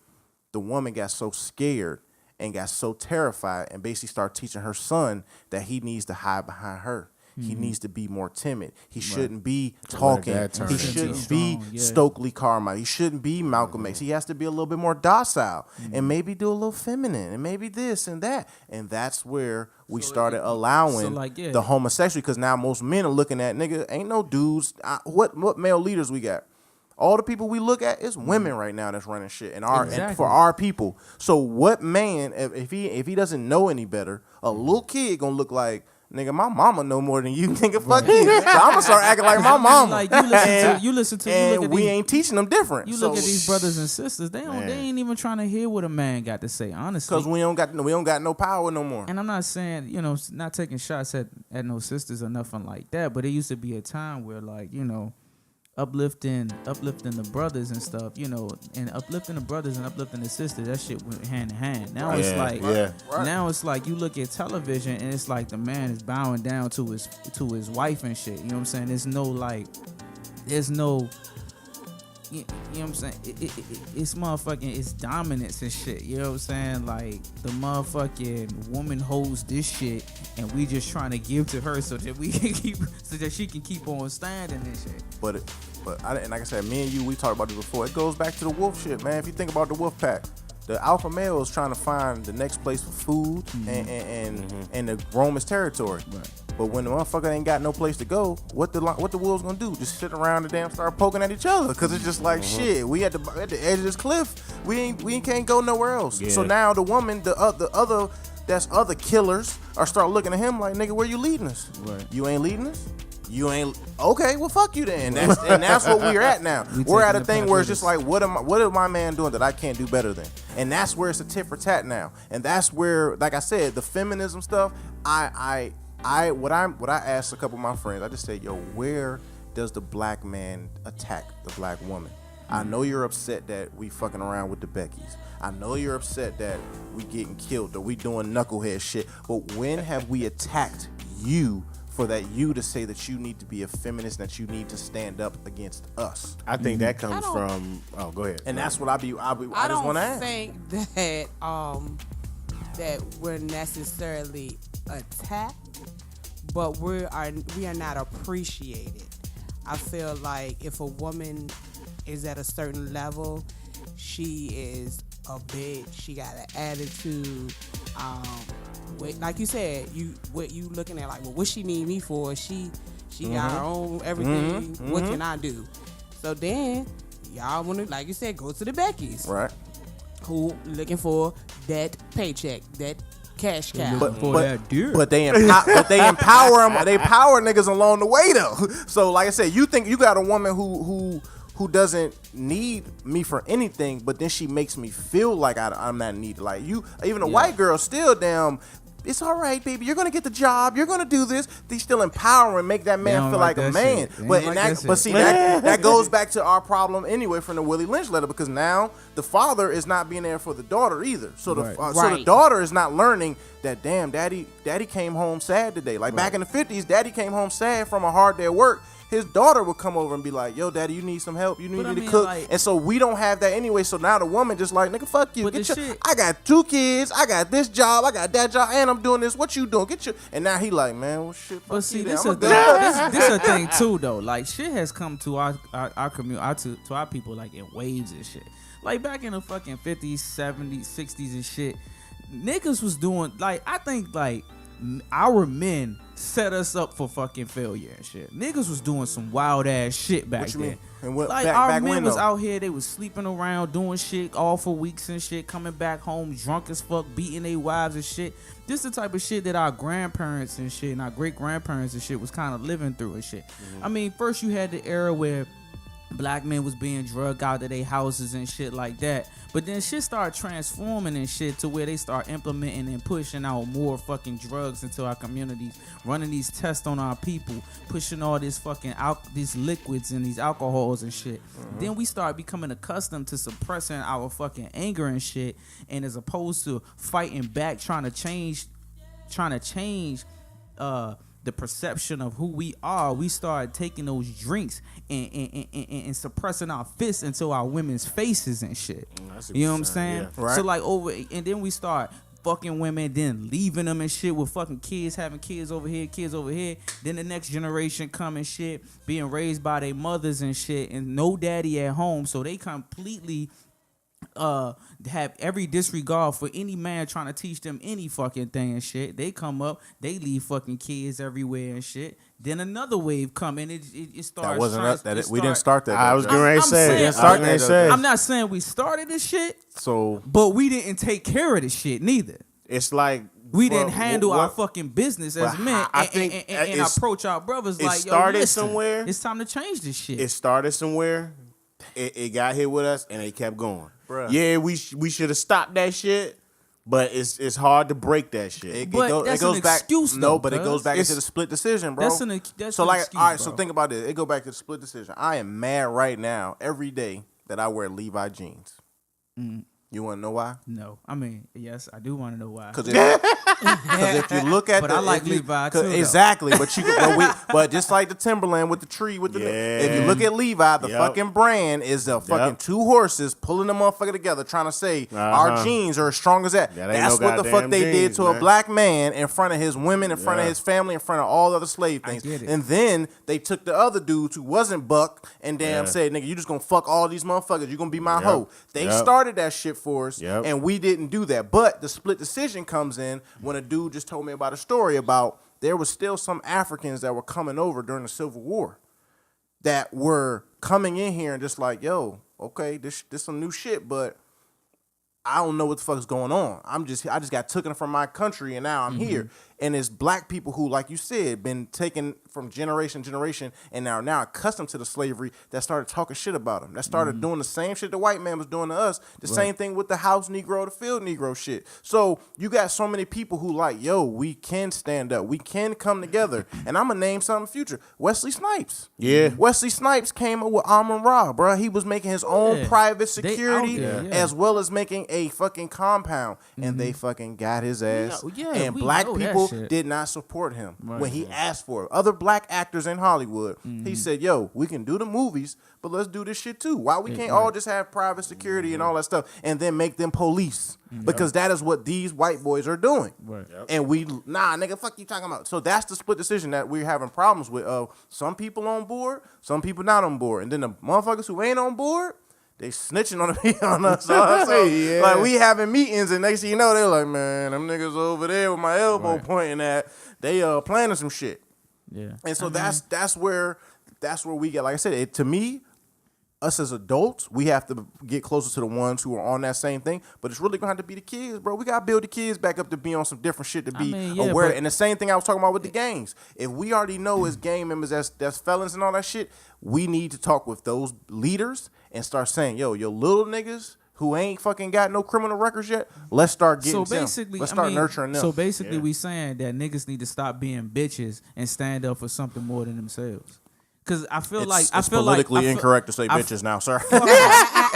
the woman got so scared and got so terrified and basically started teaching her son that he needs to hide behind her. He needs to be more timid. He shouldn't be talking. He shouldn't be Stokely Carmichael. He shouldn't be Malcolm X. He has to be a little bit more docile and maybe do a little feminine and maybe this and that. And that's where we started allowing the homosexual, because now most men are looking at, nigga, ain't no dudes. What male leaders we got? All the people we look at is women right now that's running shit and for our people. So what man, if he doesn't know any better, a little kid gonna look like, nigga, my mama know more than you, nigga. Fuck you. So I'm gonna start acting like my mama. Like you listen to, and we ain't teaching them different. You look at these brothers and sisters. They ain't even trying to hear what a man got to say. Honestly, because we don't got no power no more. And I'm not saying, not taking shots at no sisters or nothing like that. But it used to be a time where, like, uplifting the brothers and stuff, and uplifting the brothers and uplifting the sisters, that shit went hand in hand. Now now it's like you look at television and it's like the man is bowing down to his wife and shit. You know what I'm saying? There's no you know what I'm saying? It's motherfucking, it's dominance and shit. You know what I'm saying? Like, the motherfucking woman holds this shit, and we just trying to give to her so that she can keep on standing and shit. But and like I said, me and you, we talked about this before. It goes back to the wolf shit, man. If you think about the wolf pack, the alpha male is trying to find the next place for food and to roam his territory. Right. But when the motherfucker ain't got no place to go, what the wolves gonna do? Just sit around and damn start poking at each other, because it's just like shit. We at the edge of this cliff. We can't go nowhere else. Yeah. So now the woman, the other killers are start looking at him like, nigga, where you leading us? Right. You ain't leading us. You ain't okay. Well, fuck you then. That's what we're at now. We're at a thing where it's just like, what am my man doing that I can't do better than? And that's where it's a tit for tat now. And that's where, like I said, the feminism stuff. What I asked a couple of my friends, I just said, yo, where does the black man attack the black woman? I know you're upset that we fucking around with the Beckys. I know you're upset that we getting killed or we doing knucklehead shit. But when have we attacked you for that you to say that you need to be a feminist, that you need to stand up against us? I think that comes from. Oh, go ahead. And that's what I just want to ask. I don't think that we're necessarily attacked, but we are not appreciated. I feel like if a woman is at a certain level, she is a bitch. She got an attitude. Like you said, what you looking at like, well, what she need me for? She got her own everything. What can I do? So then y'all want to, like you said, go to the Beckys, right? Who looking for that paycheck, that cash cow. But they empower them. They empower niggas along the way though. So like I said, you think you got a woman who doesn't need me for anything, but then she makes me feel like I'm not needed. Like you, even a white girl, still damn. It's all right, baby. You're gonna get the job. You're gonna do this. They still empower and make that man feel like a man. But see, that goes back to our problem anyway from the Willie Lynch letter, because now the father is not being there for the daughter either. So the daughter is not learning that, damn, daddy came home sad today. Like back in the 50s, daddy came home sad from a hard day at work. His daughter would come over and be like, yo, daddy, you need some help. You need me to cook. Like, and so we don't have that anyway. So now the woman just like, nigga, fuck you. I got 2 kids. I got this job. I got that job. And I'm doing this. What you doing? And now he like, man, well, shit. But see, this a thing too, though. Like, shit has come to our community, to our people, like, in waves and shit. Like, back in the fucking 50s, 70s, 60s and shit, niggas was doing, like, I think, like, our men set us up for fucking failure and shit. Niggas was doing some wild ass shit back then. And what, like our men was out here, they was sleeping around, doing shit all for weeks and shit, coming back home drunk as fuck, beating their wives and shit. This the type of shit that our grandparents and shit and our great grandparents and shit was kind of living through and shit. I mean, first you had the era where black men was being drugged out of their houses and shit like that. But then shit started transforming and shit to where they start implementing and pushing out more fucking drugs into our communities, running these tests on our people, pushing all this fucking these liquids and these alcohols and shit. Then we start becoming accustomed to suppressing our fucking anger and shit, and as opposed to fighting back, trying to change the perception of who we are, we started taking those drinks and suppressing our fists into our women's faces and shit. You know what I'm saying? Yeah. Right. So like and then we start fucking women, then leaving them and shit with fucking kids, having kids over here. Then the next generation come and shit, being raised by their mothers and shit, and no daddy at home, so they completely have every disregard for any man trying to teach them any fucking thing and shit. They come up, they leave fucking kids everywhere and shit. Then another wave come and it starts. That wasn't us. We didn't start that. I was going to say. I'm not saying we started this shit. So, but we didn't take care of this shit neither. It's like we didn't handle our fucking business as men and approach our brothers like, yo, listen, somewhere. It's time to change this shit. It started somewhere. It got here with us and it kept going. Bruh. Yeah, we should have stopped that shit, but it's hard to break that shit. It goes back. Excuse, though, but it goes back into the split decision, bro. That's so like, excuse, all right. Bro. So think about this. It go back to the split decision. I am mad right now every day that I wear Levi jeans. You want to know why? No, I mean, yes, I do want to know why. Because if you look at, I like Levi too. Exactly, but just like the Timberland with the tree if you look at Levi, the fucking brand is the fucking 2 horses pulling the motherfucker together, trying to say our jeans are as strong as that. That's what the fuck they did to a black man in front of his women, in front of his family, in front of all other slave things. And then they took the other dudes who wasn't buck and said, nigga, you just gonna fuck all these motherfuckers. You gonna be my hoe. They started that shit for us, and we didn't do that. But the split decision comes in when a dude just told me about a story about there was still some Africans that were coming over during the Civil War that were coming in here and just like, yo, okay, this some new shit, but I don't know what the fuck is going on. I just got taken from my country and now I'm here. And it's black people who, like you said, been taken from generation to generation and are now accustomed to the slavery that started talking shit about them. That started doing the same shit the white man was doing to us. The same thing with the house Negro, the field Negro shit. So you got so many people who like, yo, we can stand up. We can come together. And I'm going to name something future. Wesley Snipes. Yeah. Wesley Snipes came up with Amon-Ra, bro. He was making his own private security as well as making a fucking compound. And they fucking got his ass. And black people did not support him when he asked for it. Other black actors in Hollywood, he said, yo, we can do the movies, but let's do this shit too. Why we can't all just have private security and all that stuff and then make them police? Because that is what these white boys are doing. And nigga, fuck you talking about. So that's the split decision that we're having problems with. Some people on board, some people not on board. And then the motherfuckers who ain't on board, they snitching on us. Like, we having meetings, and next thing you know, they're like, man, them niggas over there with my elbow pointing at, they planning some shit. Yeah. And so that's where we get, like I said, to me, us as adults, we have to get closer to the ones who are on that same thing. But it's really gonna have to be the kids, bro. We gotta build the kids back up to be on some different shit, to be aware. And the same thing I was talking about with the gangs. If we already know as gang members, that's felons and all that shit, we need to talk with those leaders and start saying, yo, little niggas who ain't fucking got no criminal records yet, let's start getting them. Let's start nurturing them. So basically, we saying that niggas need to stop being bitches and stand up for something more than themselves. Because I feel it's politically incorrect to say bitches now, sir. Fuck that.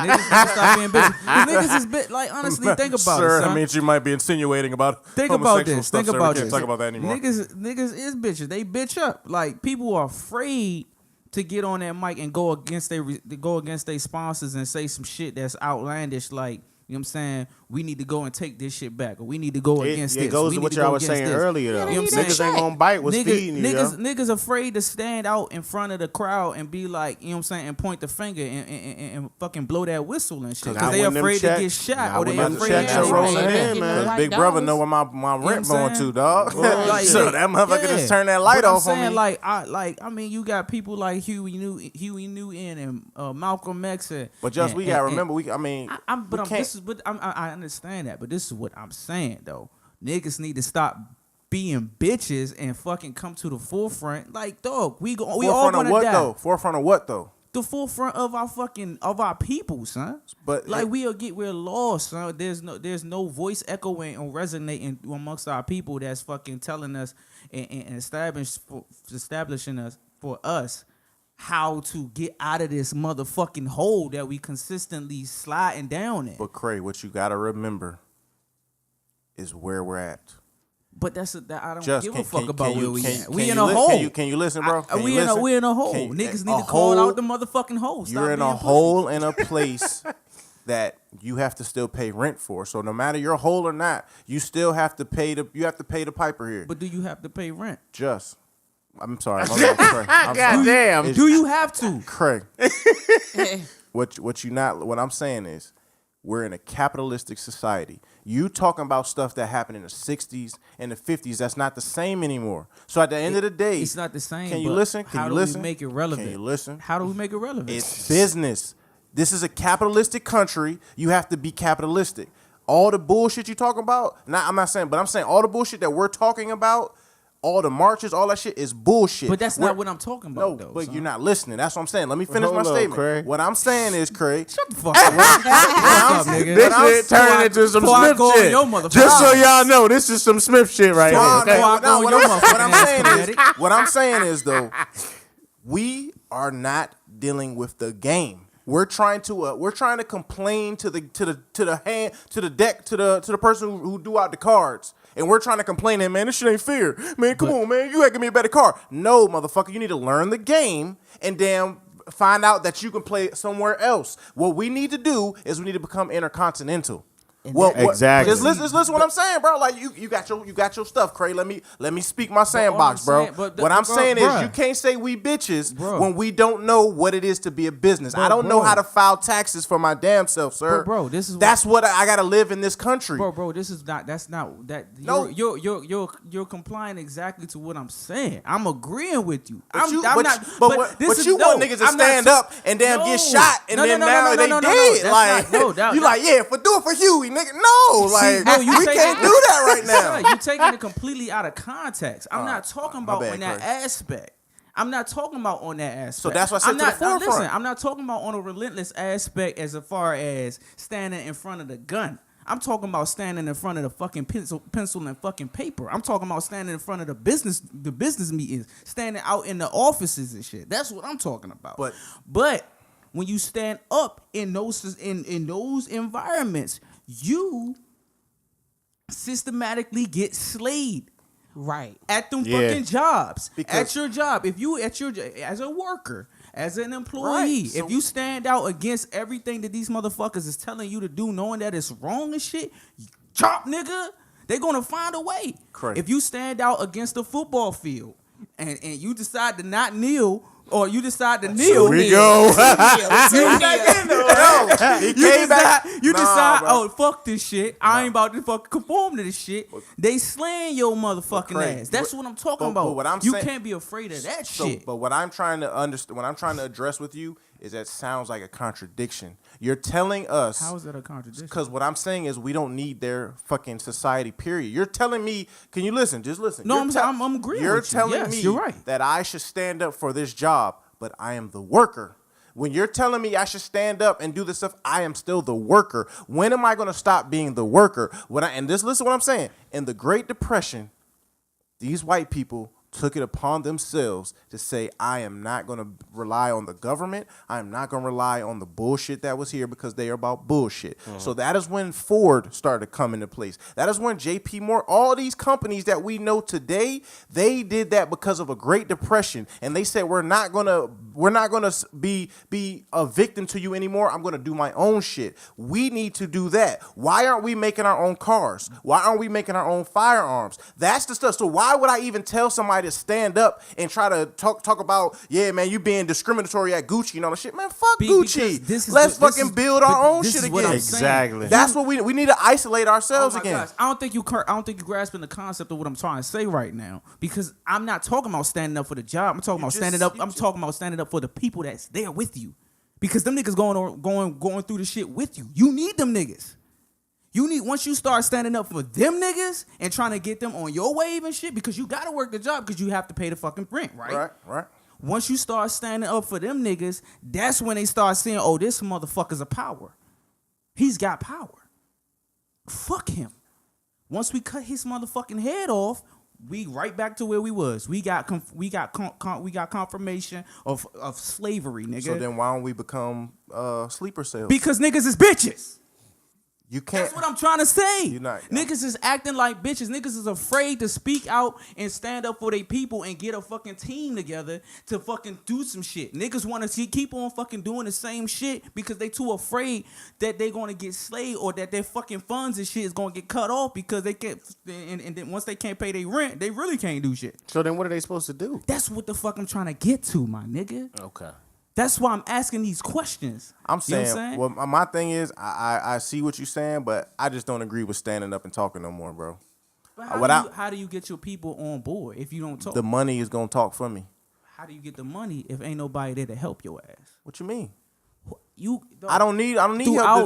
Niggas need to stop being bitches. Niggas is like, honestly, think about sir, it, son. That means you might be insinuating about think about this. Stuff, think about we this. Can't talk about that anymore. Niggas is bitches. They bitch up. Like, people are afraid to get on that mic and go against their sponsors and say some shit that's outlandish, like, you know what I'm saying? We need to go and take this shit back, or we need to go against this. It goes to what y'all was saying earlier, though. You know what I'm saying? Niggas ain't gonna bite what's feeding you. Niggas afraid to stand out in front of the crowd and be like, you know what I'm saying, and point the finger and fucking blow that whistle and shit. Because they afraid to get shot, or they afraid to rolling in, man. Because Big Brother know where my rent going to, dog. So that motherfucker just turn that light off on me. I mean, you got people like Huey Newton and Malcolm X. But just we gotta remember, I understand that, but this is what I'm saying though. Niggas need to stop being bitches and fucking come to the forefront. Like, dog, we all gonna die. Forefront of what though? The forefront of our people, son. But like, we're lost, son. There's no voice echoing or resonating amongst our people that's fucking telling us and establishing us for us how to get out of this motherfucking hole that we consistently sliding down in. But Cray, what you gotta remember is where we're at. But I don't give a fuck about where we at. We in a hole. Can you listen, bro? We in a hole. Niggas need to call out the motherfucking hole. You're in a hole in a place that you have to still pay rent for. So no matter your hole or not, you still have to pay the piper here. But do you have to pay rent? I'm sorry. God damn. Do you have to? Craig. What I'm saying is, we're in a capitalistic society. You talking about stuff that happened in the 60s and the 50s, that's not the same anymore. So at the end of the day, it's not the same. Can you listen? How do we make it relevant? Can you listen? How do we make it relevant? It's business. This is a capitalistic country. You have to be capitalistic. All the bullshit you talking about, I'm not saying, but I'm saying all the bullshit that we're talking about, all the marches, all that shit is bullshit. But that's not what I'm talking about, though. But son. You're not listening. That's what I'm saying. Let me finish my statement. Craig. What I'm saying is, Craig. Shut the fuck up. This shit turning into some Smith shit. Just so y'all know, this is some Smith shit right here. Okay? What I'm saying is, though, we are not dealing with the game. We're trying to complain to the person who do out the cards. And we're trying to complain that, man, this shit ain't fair. Man, come on, man. You gotta give me a better card. No, motherfucker. You need to learn the game and damn find out that you can play somewhere else. What we need to do is we need to become intercontinental. Exactly. Just listen what I'm saying, bro. Like you got your stuff, Cray. Let me speak my sandbox, bro. What I'm saying is you can't say we bitches when we don't know what it is to be a business. I don't know how to file taxes for my damn self, sir. Bro, that's what I gotta live in this country. Bro, this is not. That's not that. No. You're complying exactly to what I'm saying. I'm agreeing with you. But you want niggas to stand up and then get shot and then now they dead. Like you like, yeah, do it for Huey, nigga. No, like we can't do that right now. You're taking it completely out of context. I'm not talking about on that aspect. I'm not talking about on that aspect. So that's what I said to the forefront. Listen, I'm not talking about on a relentless aspect as far as standing in front of the gun. I'm talking about standing in front of the fucking pencil and fucking paper. I'm talking about standing in front of the business meetings, standing out in the offices and shit. That's what I'm talking about. But when you stand up in those environments, you systematically get slayed. Right. At them fucking jobs. At your job. If you as a worker, as an employee, so, if you stand out against everything that these motherfuckers is telling you to do, knowing that it's wrong and shit, chop nigga, they gonna find a way. Correct. If you stand out against the football field and you decide to not kneel, or you decide to kneel. Here we go. You decide, oh, fuck this shit. I ain't about to fucking conform to this shit. They slaying your motherfucking ass. That's what I'm talking about. But you can't be afraid of that shit. But what I'm trying to understand, what I'm trying to address with you is that sounds like a contradiction. You're telling us. How is that a contradiction? Because what I'm saying is we don't need their fucking society, period. You're telling me, can you listen? Just listen. No, I'm agreeing You're with you. telling Yes, me you're right. that I should stand up for this job, but I am the worker. When you're telling me I should stand up and do this stuff, I am still the worker. When am I going to stop being the worker? Listen to what I'm saying. In the Great Depression, these white people took it upon themselves to say, I am not going to rely on the government. I am not going to rely on the bullshit that was here because they are about bullshit. Mm-hmm. So that is when Ford started to come into place. That is when J.P. Morgan, all these companies that we know today, they did that because of a Great Depression. And they said, we're not going to be a victim to you anymore. I'm going to do my own shit. We need to do that. Why aren't we making our own cars? Why aren't we making our own firearms? That's the stuff. So why would I even tell somebody to stand up and try to talk about, yeah, man, you being discriminatory at Gucci and all that shit? Man, fuck Gucci. Let's fucking build our own shit again. Exactly. That's what we need to isolate ourselves again. Gosh. I don't think you're grasping the concept of what I'm trying to say right now, because I'm not talking about standing up for the job. I'm talking about standing up. I'm talking about standing up for the people that's there with you, because them niggas going through the shit with you. You need them niggas. Once you start standing up for them niggas and trying to get them on your wave and shit, because you gotta work the job because you have to pay the fucking rent, right? Right. Once you start standing up for them niggas, that's when they start saying, oh, this motherfucker's a power. He's got power. Fuck him. Once we cut his motherfucking head off, we right back to where we was. We got confirmation of slavery, nigga. So then why don't we become sleeper cells? Because niggas is bitches. You can't. That's what I'm trying to say. Niggas is acting like bitches. Niggas is afraid to speak out and stand up for their people and get a fucking team together to fucking do some shit. Niggas want to keep on fucking doing the same shit because they too afraid that they going to get slayed or that their fucking funds and shit is going to get cut off because they can't. And then once they can't pay their rent, they really can't do shit. So then what are they supposed to do? That's what the fuck I'm trying to get to, my nigga. Okay. That's why I'm asking these questions. I'm saying, well, my thing is, I see what you're saying, but I just don't agree with standing up and talking no more, bro. But how do you get your people on board if you don't talk? The money is gonna talk for me. How do you get the money if ain't nobody there to help your ass? What you mean? I don't need help.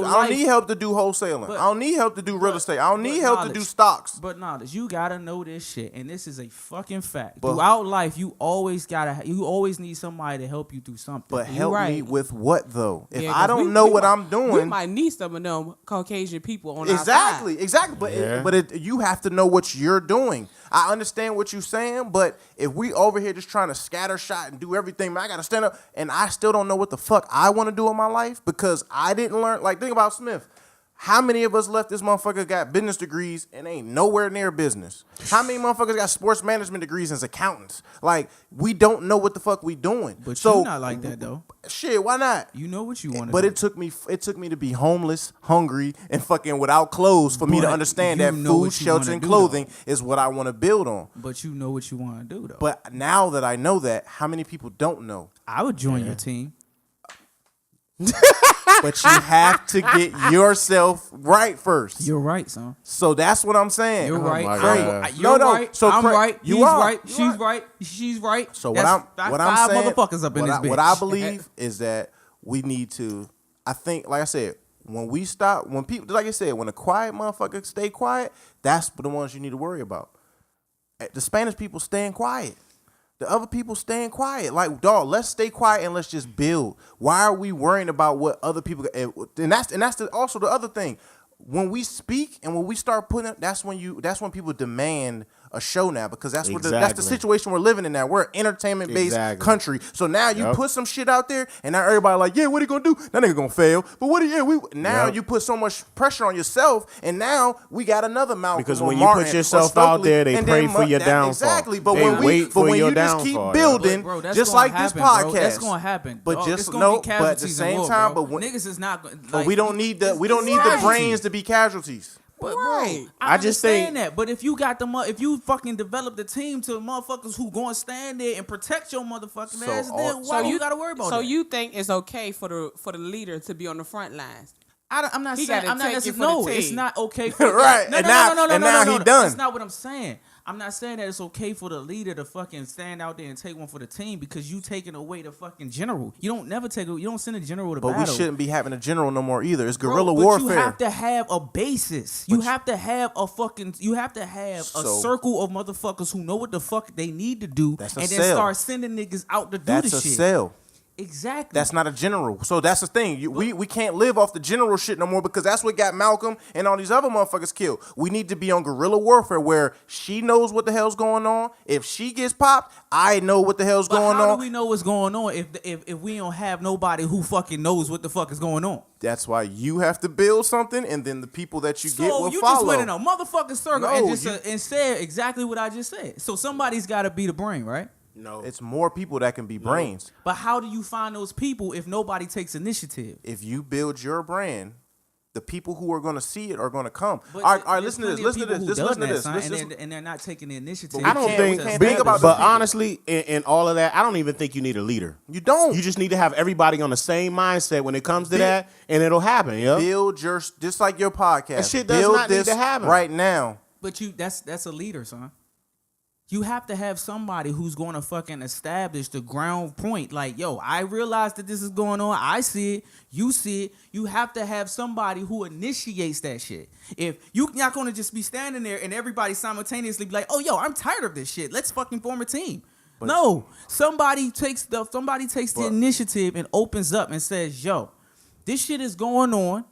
I don't need help to do wholesaling. I don't need help to do real estate. I don't need help to do stocks. But knowledge, you gotta know this shit, and this is a fucking fact. Throughout life, you always need somebody to help you do something. But help me with what though? If I don't know what I'm doing, we might need some of them Caucasian people on our side. Exactly. But you have to know what you're doing. I understand what you're saying, but if we over here just trying to scatter shot and do everything, man, I gotta stand up, and I still don't know what the fuck I want to do in my life because I didn't learn. Like, think about Smith. How many of us left this motherfucker got business degrees and ain't nowhere near business? How many motherfuckers got sports management degrees as accountants? Like, we don't know what the fuck we doing. But so, you're not like that, though. Shit, why not? You know what you want to do. But it took me to be homeless, hungry, and fucking without clothes for me to understand that food, shelter, and clothing is what I want to build on. But you know what you want to do, though. But now that I know that, how many people don't know? I would join your team. But you have to get yourself right first. You're right, son. So that's what I'm saying. You're right. You're right. So I'm right. You He's are right. She's right. She's right. So that's what I'm saying, motherfuckers up in this bitch. What I believe is that we need to. I think, like I said, when people, like I said, when the quiet motherfuckers stay quiet, that's the ones you need to worry about. The Spanish people staying quiet. The other people staying quiet. Like, dog, let's stay quiet and let's just build. Why are we worrying about what other people? And that's also the other thing. When we speak and when we start putting, that's when people demand a show now, because that's what that's the situation we're living in now. We're an entertainment-based country. So now you put some shit out there, and now everybody like, yeah, what are you gonna do? That nigga gonna fail. But you put so much pressure on yourself, and now we got another Malcolm. Because when you put yourself out there, they pray for your downfall. Exactly. But when you just keep building, just like this podcast, bro, that's gonna happen. But just no. But at the same time, niggas is not. But we don't need the brains to be casualties. But bro, I just understand that. But if you got if you fucking develop the team to motherfuckers who going to stand there and protect your motherfucking ass, then why you got to worry about that? So you think it's okay for the leader to be on the front lines? I'm not saying. I'm not necessarily. No, it's not okay. For right. No, now he done. That's not what I'm saying. I'm not saying that it's okay for the leader to fucking stand out there and take one for the team, because you taking away the fucking general. You don't send a general to battle. But we shouldn't be having a general no more either. It's guerrilla warfare. You have to have a basis. You have to have a circle of motherfuckers who know what the fuck they need to do, and then start sending niggas out to do this shit. That's a cell. Exactly. That's not a general. So that's the thing. We can't live off the general shit no more, because that's what got Malcolm and all these other motherfuckers killed. We need to be on guerrilla warfare where she knows what the hell's going on. If she gets popped, I know what the hell's going on. How do we know what's going on if we don't have nobody who fucking knows what the fuck is going on? That's why you have to build something, and then the people that you get will follow. So you just went in a motherfucking circle and said exactly what I just said. So somebody's got to be the brain, right? No. It's more people that can be brains. But how do you find those people if nobody takes initiative? If you build your brand, the people who are going to see it are going to come. But all right, listen to this. Listen to this. And they're not taking the initiative. I don't think. But honestly, in all of that, I don't even think you need a leader. You don't. You just need to have everybody on the same mindset when it comes to that, and it'll happen. Yeah. Build just like your podcast. That shit does not need to happen right now. But that's a leader, son. You have to have somebody who's going to fucking establish the ground point. Like, yo, I realize that this is going on. I see it. You see it. You have to have somebody who initiates that shit. If you're not going to just be standing there and everybody simultaneously be like, oh, yo, I'm tired of this shit. Let's fucking form a team. But no, somebody takes the initiative and opens up and says, yo, this shit is going on.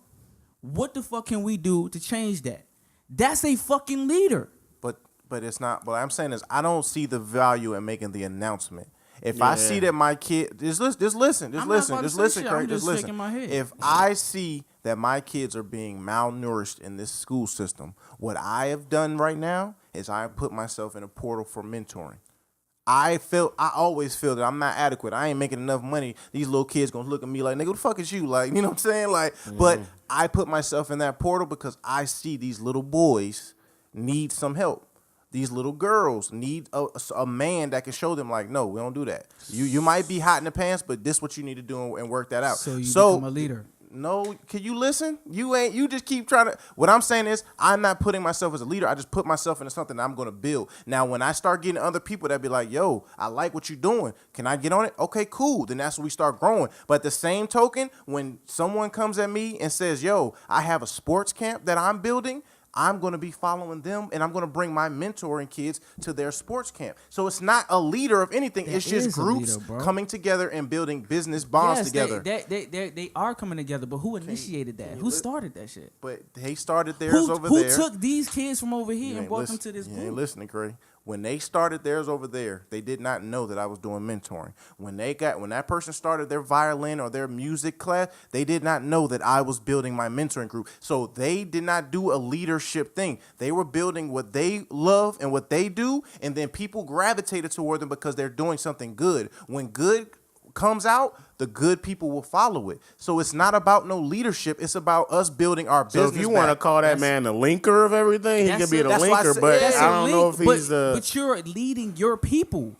What the fuck can we do to change that? That's a fucking leader. But it's not. What I'm saying is, I don't see the value in making the announcement. If I see that my kid, just listen, Craig, just listen. If I see that my kids are being malnourished in this school system, what I have done right now is I put myself in a portal for mentoring. I always feel that I'm not adequate. I ain't making enough money. These little kids gonna look at me like, nigga, what the fuck is you? Like, you know what I'm saying? Like, but I put myself in that portal because I see these little boys need some help. These little girls need a man that can show them, like, no, we don't do that. You might be hot in the pants, but this is what you need to do and work that out. So you become a leader. No, can you listen? You just keep trying to. What I'm saying is, I'm not putting myself as a leader. I just put myself into something that I'm going to build. Now, when I start getting other people that be like, yo, I like what you're doing. Can I get on it? Okay, cool. Then that's when we start growing. But at the same token, when someone comes at me and says, yo, I have a sports camp that I'm building, I'm going to be following them, and I'm going to bring my mentoring kids to their sports camp. So it's not a leader of anything. It's just groups coming together and building business bonds together. They are coming together, but who initiated that? Who started that shit? But they started theirs over there. Who took these kids from over here and brought them to this group? You ain't listening, Craig. When they started theirs over there, they did not know that I was doing mentoring. When that person started their violin or their music class, they did not know that I was building my mentoring group. So they did not do a leadership thing. They were building what they love and what they do, and then people gravitated toward them because they're doing something good. When good comes out, the good people will follow it. So it's not about no leadership. It's about us building our business. So if you want to call that man the linker of everything, he can be the linker, but I don't know if he's the. But you're leading your people.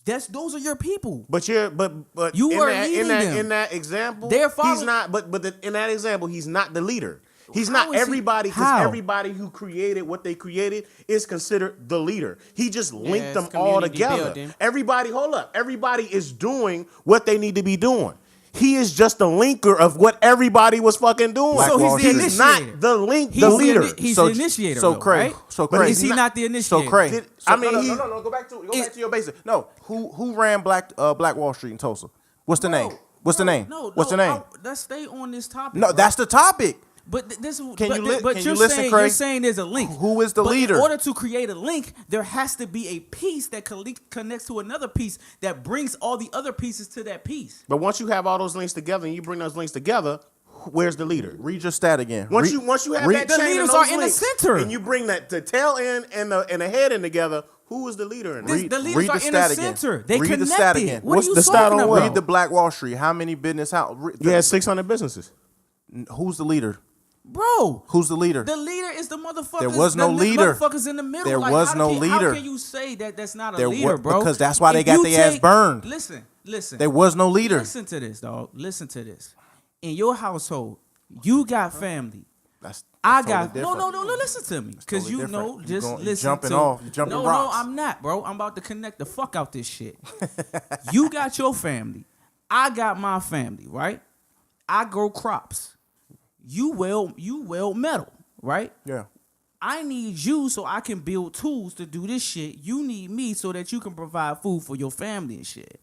Those are your people. But you are leading them. In that example, he's not. In that example, he's not the leader. He's not everybody, because everybody who created what they created is considered the leader. He just linked them all together. Building. Everybody is doing what they need to be doing. He is just the linker of what everybody was fucking doing. So he's the initiator. He's not the leader. He's the initiator. So Craig, right? So Craig, but is he not the initiator? So Craig, no. Go back to your basic. No, who ran Black Wall Street in Tulsa? What's the name? What's the name? What's the name? Let's stay on this topic. No, that's the topic. But this, can you listen, Craig? You're saying there's a link. Who is the leader? In order to create a link, there has to be a piece that connects to another piece that brings all the other pieces to that piece. But once you have all those links together and you bring those links together, where's the leader? Read your stat again. Once you have that the chain leaders of those are in links, the center, and you bring the tail end and the head end together. Who is the leader in that? The leaders are in the center. They connected. The stat again. What's the stat on Read the Black Wall Street. How many business? You had 600 businesses. Who's the leader? Bro, who's the leader? The leader is the motherfuckers. There was no leader. Motherfuckers in the middle. There was no leader. How can you say that that's not a leader, bro? Because that's why they got their ass burned. Listen. There was no leader. Listen to this, dog. Listen to this. In your household, you got family. I got no. Listen to me, because you know. Just listen. Jumping off. You jumping rocks. No, I'm not, bro. I'm about to connect the fuck out this shit. You got your family. I got my family, right? I grow crops. You weld metal, right? Yeah. I need you so I can build tools to do this shit. You need me so that you can provide food for your family and shit.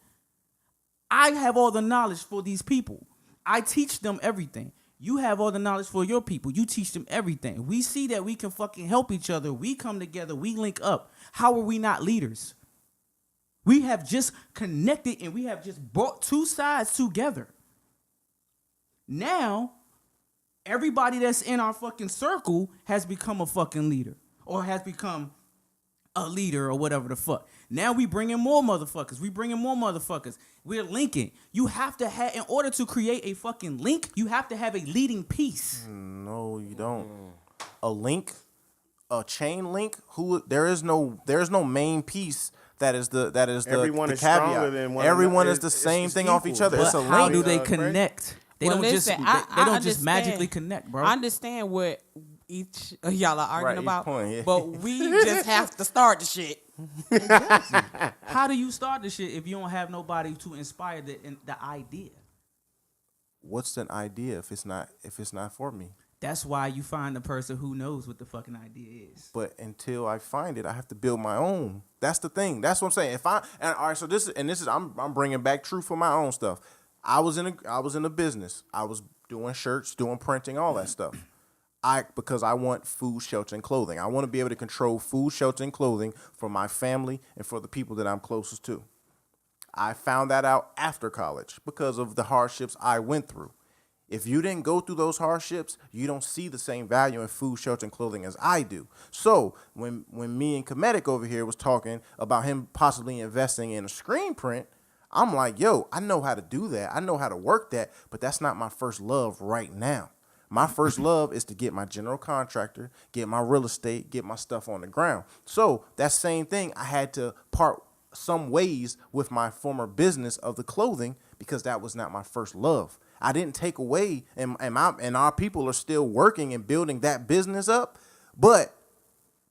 I have all the knowledge for these people. I teach them everything. You have all the knowledge for your people. You teach them everything. We see that we can fucking help each other. We come together. We link up. How are we not leaders? We have just connected and we have just brought two sides together. Now, everybody that's in our fucking circle has become a fucking leader or has become a leader or whatever the fuck. Now we bring in more motherfuckers. We're linking. You have to have, in order to create a fucking link, you have to have a leading piece. No, you don't. A link, a chain link. There is no main piece. That is everyone the is caveat. Stronger than one Everyone another. is the same thing off each other. But it's a how link. do they connect? They don't just magically connect, bro. I understand what each of y'all are arguing about, point, yeah. but we just have to start the shit. Exactly. How do you start the shit if you don't have nobody to inspire the idea? What's an idea if it's not for me? That's why you find the person who knows what the fucking idea is. But until I find it, I have to build my own. That's the thing. That's what I'm saying. I'm bringing back truth for my own stuff. I was in a business. I was doing shirts, doing printing, all that stuff. Because I want food, shelter, and clothing. I want to be able to control food, shelter, and clothing for my family and for the people that I'm closest to. I found that out after college because of the hardships I went through. If you didn't go through those hardships, you don't see the same value in food, shelter, and clothing as I do. So when me and Comedic over here was talking about him possibly investing in a screen print, I'm like, yo, I know how to do that. I know how to work that, but that's not my first love right now. My first love is to get my general contractor, get my real estate, get my stuff on the ground. So that same thing, I had to part some ways with my former business of the clothing because that was not my first love. I didn't take away, and our people are still working and building that business up, but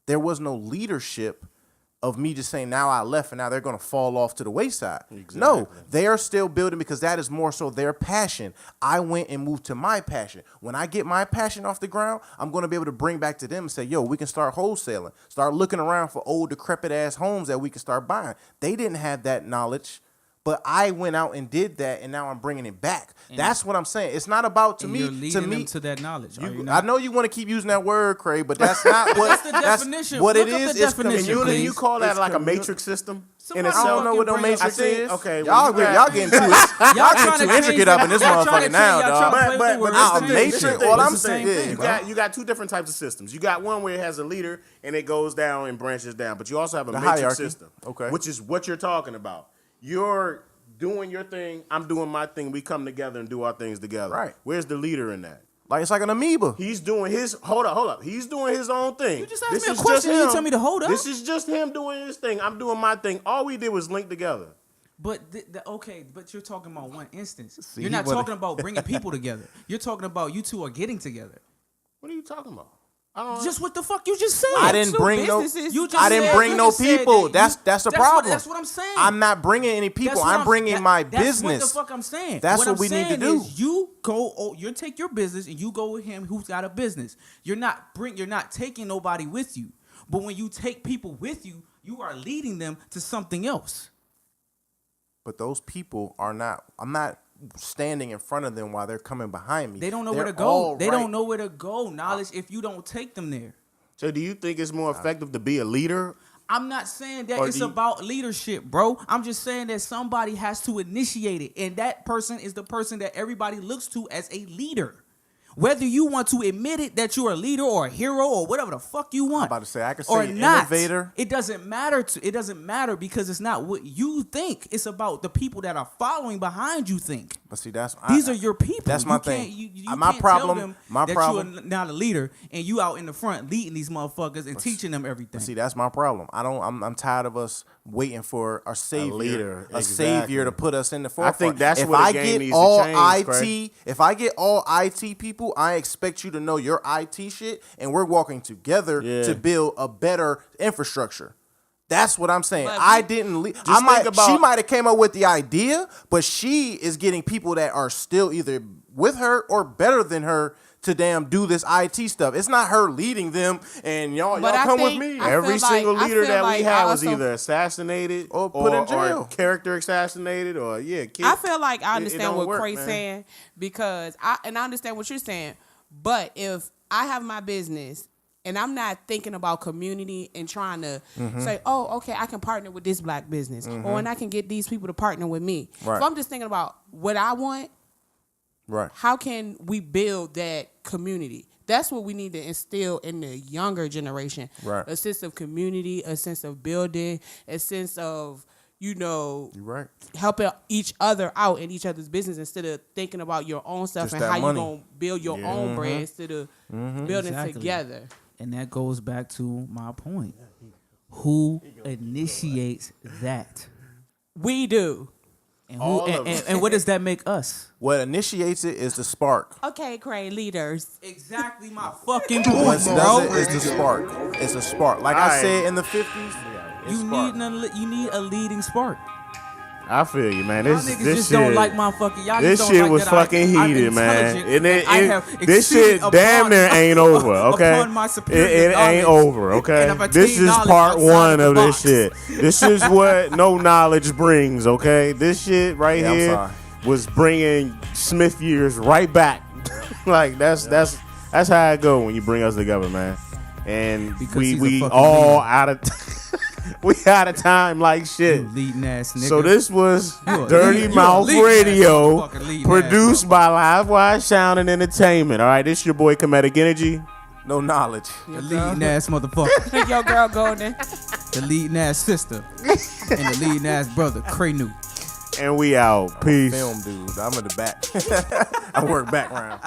there was no leadership of me just saying now I left and now they're going to fall off to the wayside. Exactly. No, they are still building because that is more so their passion. I went and moved to my passion. When I get my passion off the ground, I'm going to be able to bring back to them and say, yo, we can start wholesaling, start looking around for old decrepit ass homes that we can start buying. They didn't have that knowledge, but I went out and did that, and now I'm bringing it back. That's what I'm saying. It's not about you're leading them to that knowledge. I know you want to keep using that word, Craig, but that's not what. That's the definition. What Look it up is. the definition, Can you call that like a matrix system? Somebody I don't know what no fucking bring up- matrix is. Okay, y'all getting too intricate up in this motherfucker now, dog. But Nah, this is matrix. the thing. All This I'm is the thing. saying, You got two different types of systems. You got one where it has a leader and it goes down and branches down, but you also have a matrix hierarchy. system, Okay. which is what you're talking about. You're doing your thing, I'm doing my thing. We come together and do our things together. Right. Where's the leader in that? like it's like an amoeba. He's doing his. Hold up. He's doing his own thing. You just asked me a question and you tell me to hold up. This is just him doing his thing. I'm doing my thing. All we did was link together. But okay, but you're talking about one instance. See, you're not talking about bringing people together. You're talking about you two are getting together. What are you talking about? Just what the fuck you just said. I didn't Two bring no. businesses. You just I didn't said- bring you no just said people. that That's the what- problem. That's what I'm saying. I'm not bringing any people. That's what I'm bringing my that's business. what the fuck I'm saying. That's what what I'm we need to saying do. is you go. You take your business and you go with him who's got a business. You're not taking nobody with you. But when you take people with you, you are leading them to something else. But those people are not. I'm not standing in front of them while they're coming behind me. They don't know They're where to go. all They right. don't know where to go. Knowledge if you don't take them there. So do you think it's more effective to be a leader? I'm not saying that Or it's do you- about leadership, bro. I'm just saying that somebody has to initiate it. And that person is the person that everybody looks to as a leader. Whether you want to admit it that you're a leader or a hero or whatever the fuck you want. I'm about to say I could or say not, innovator. It doesn't matter it doesn't matter because it's not what you think. It's about the people that are following behind you think. But see, These are your people. That's my You thing. can't- You My can't problem- tell them my that problem- you're not a leader and you out in the front leading these motherfuckers and teaching them everything. See, that's my problem. I'm tired of us waiting for our savior, leader, a exactly. savior to put us in the forefront. think that's if where the I game get needs to all change, IT, Craig. if I get all IT people, I expect you to know your IT shit, and we're working together to build a better infrastructure. That's what I'm saying. But I didn't leave. think about- She might have came up with the idea, but she is getting people that are still either with her or better than her to damn do this IT stuff. It's not her leading them and y'all But I come with think- me. I Every feel single like- I leader feel that we like had I was also- either assassinated Or put in jail. or character assassinated or I feel like I it understand don't what work, Craig's man. saying because I understand what you're saying. But if I have my business and I'm not thinking about community and trying to say, oh, okay, I can partner with this black business or and I can get these people to partner with me. Right. If I'm just thinking about what I want, Right. how can we build that community? That's what we need to instill in the younger generation. Right. A sense of community, a sense of building, a sense of, You're right. helping each other out in each other's business instead of thinking about your own stuff Just and that how money. you gonna build your own brand instead of building Exactly. together. And that goes back to my point. Who initiates that? We do. And, All of and what does that make us? What initiates it is the spark. Okay, Craig, leaders. Exactly my fucking What point, does bro. it is the spark. It's a spark. Like I Alright. said in the 50s, You need a leading spark. I feel you, man. Y'all This niggas this just shit, don't like my fucking. Y'all this just don't shit like was that fucking I'm heated, man. intelligent And I have this shit exceeded damn upon- near ain't over, okay? upon my superior It ain't knowledge. over, okay? And I've This attained is knowledge part outside one of of the this box. shit. This is what no knowledge brings, okay? This shit right Yeah, I'm here sorry. was bringing Smith years right back. Like that's how it go when you bring us together, man. And Because we he's a we fucking all leader. out of we out of time like shit. You leading ass nigga. So this was You a Dirty lead- you a Mouth leading Radio, ass motherfucker, leading produced ass by Livewire Sound and Entertainment. All right, this your boy Comedic Energy. no knowledge. the leading ass motherfucker, Your girl Golden. the leading ass sister, and the leading ass brother, Cray New. And we out. Peace. Film dude. I'm in the back. I work background.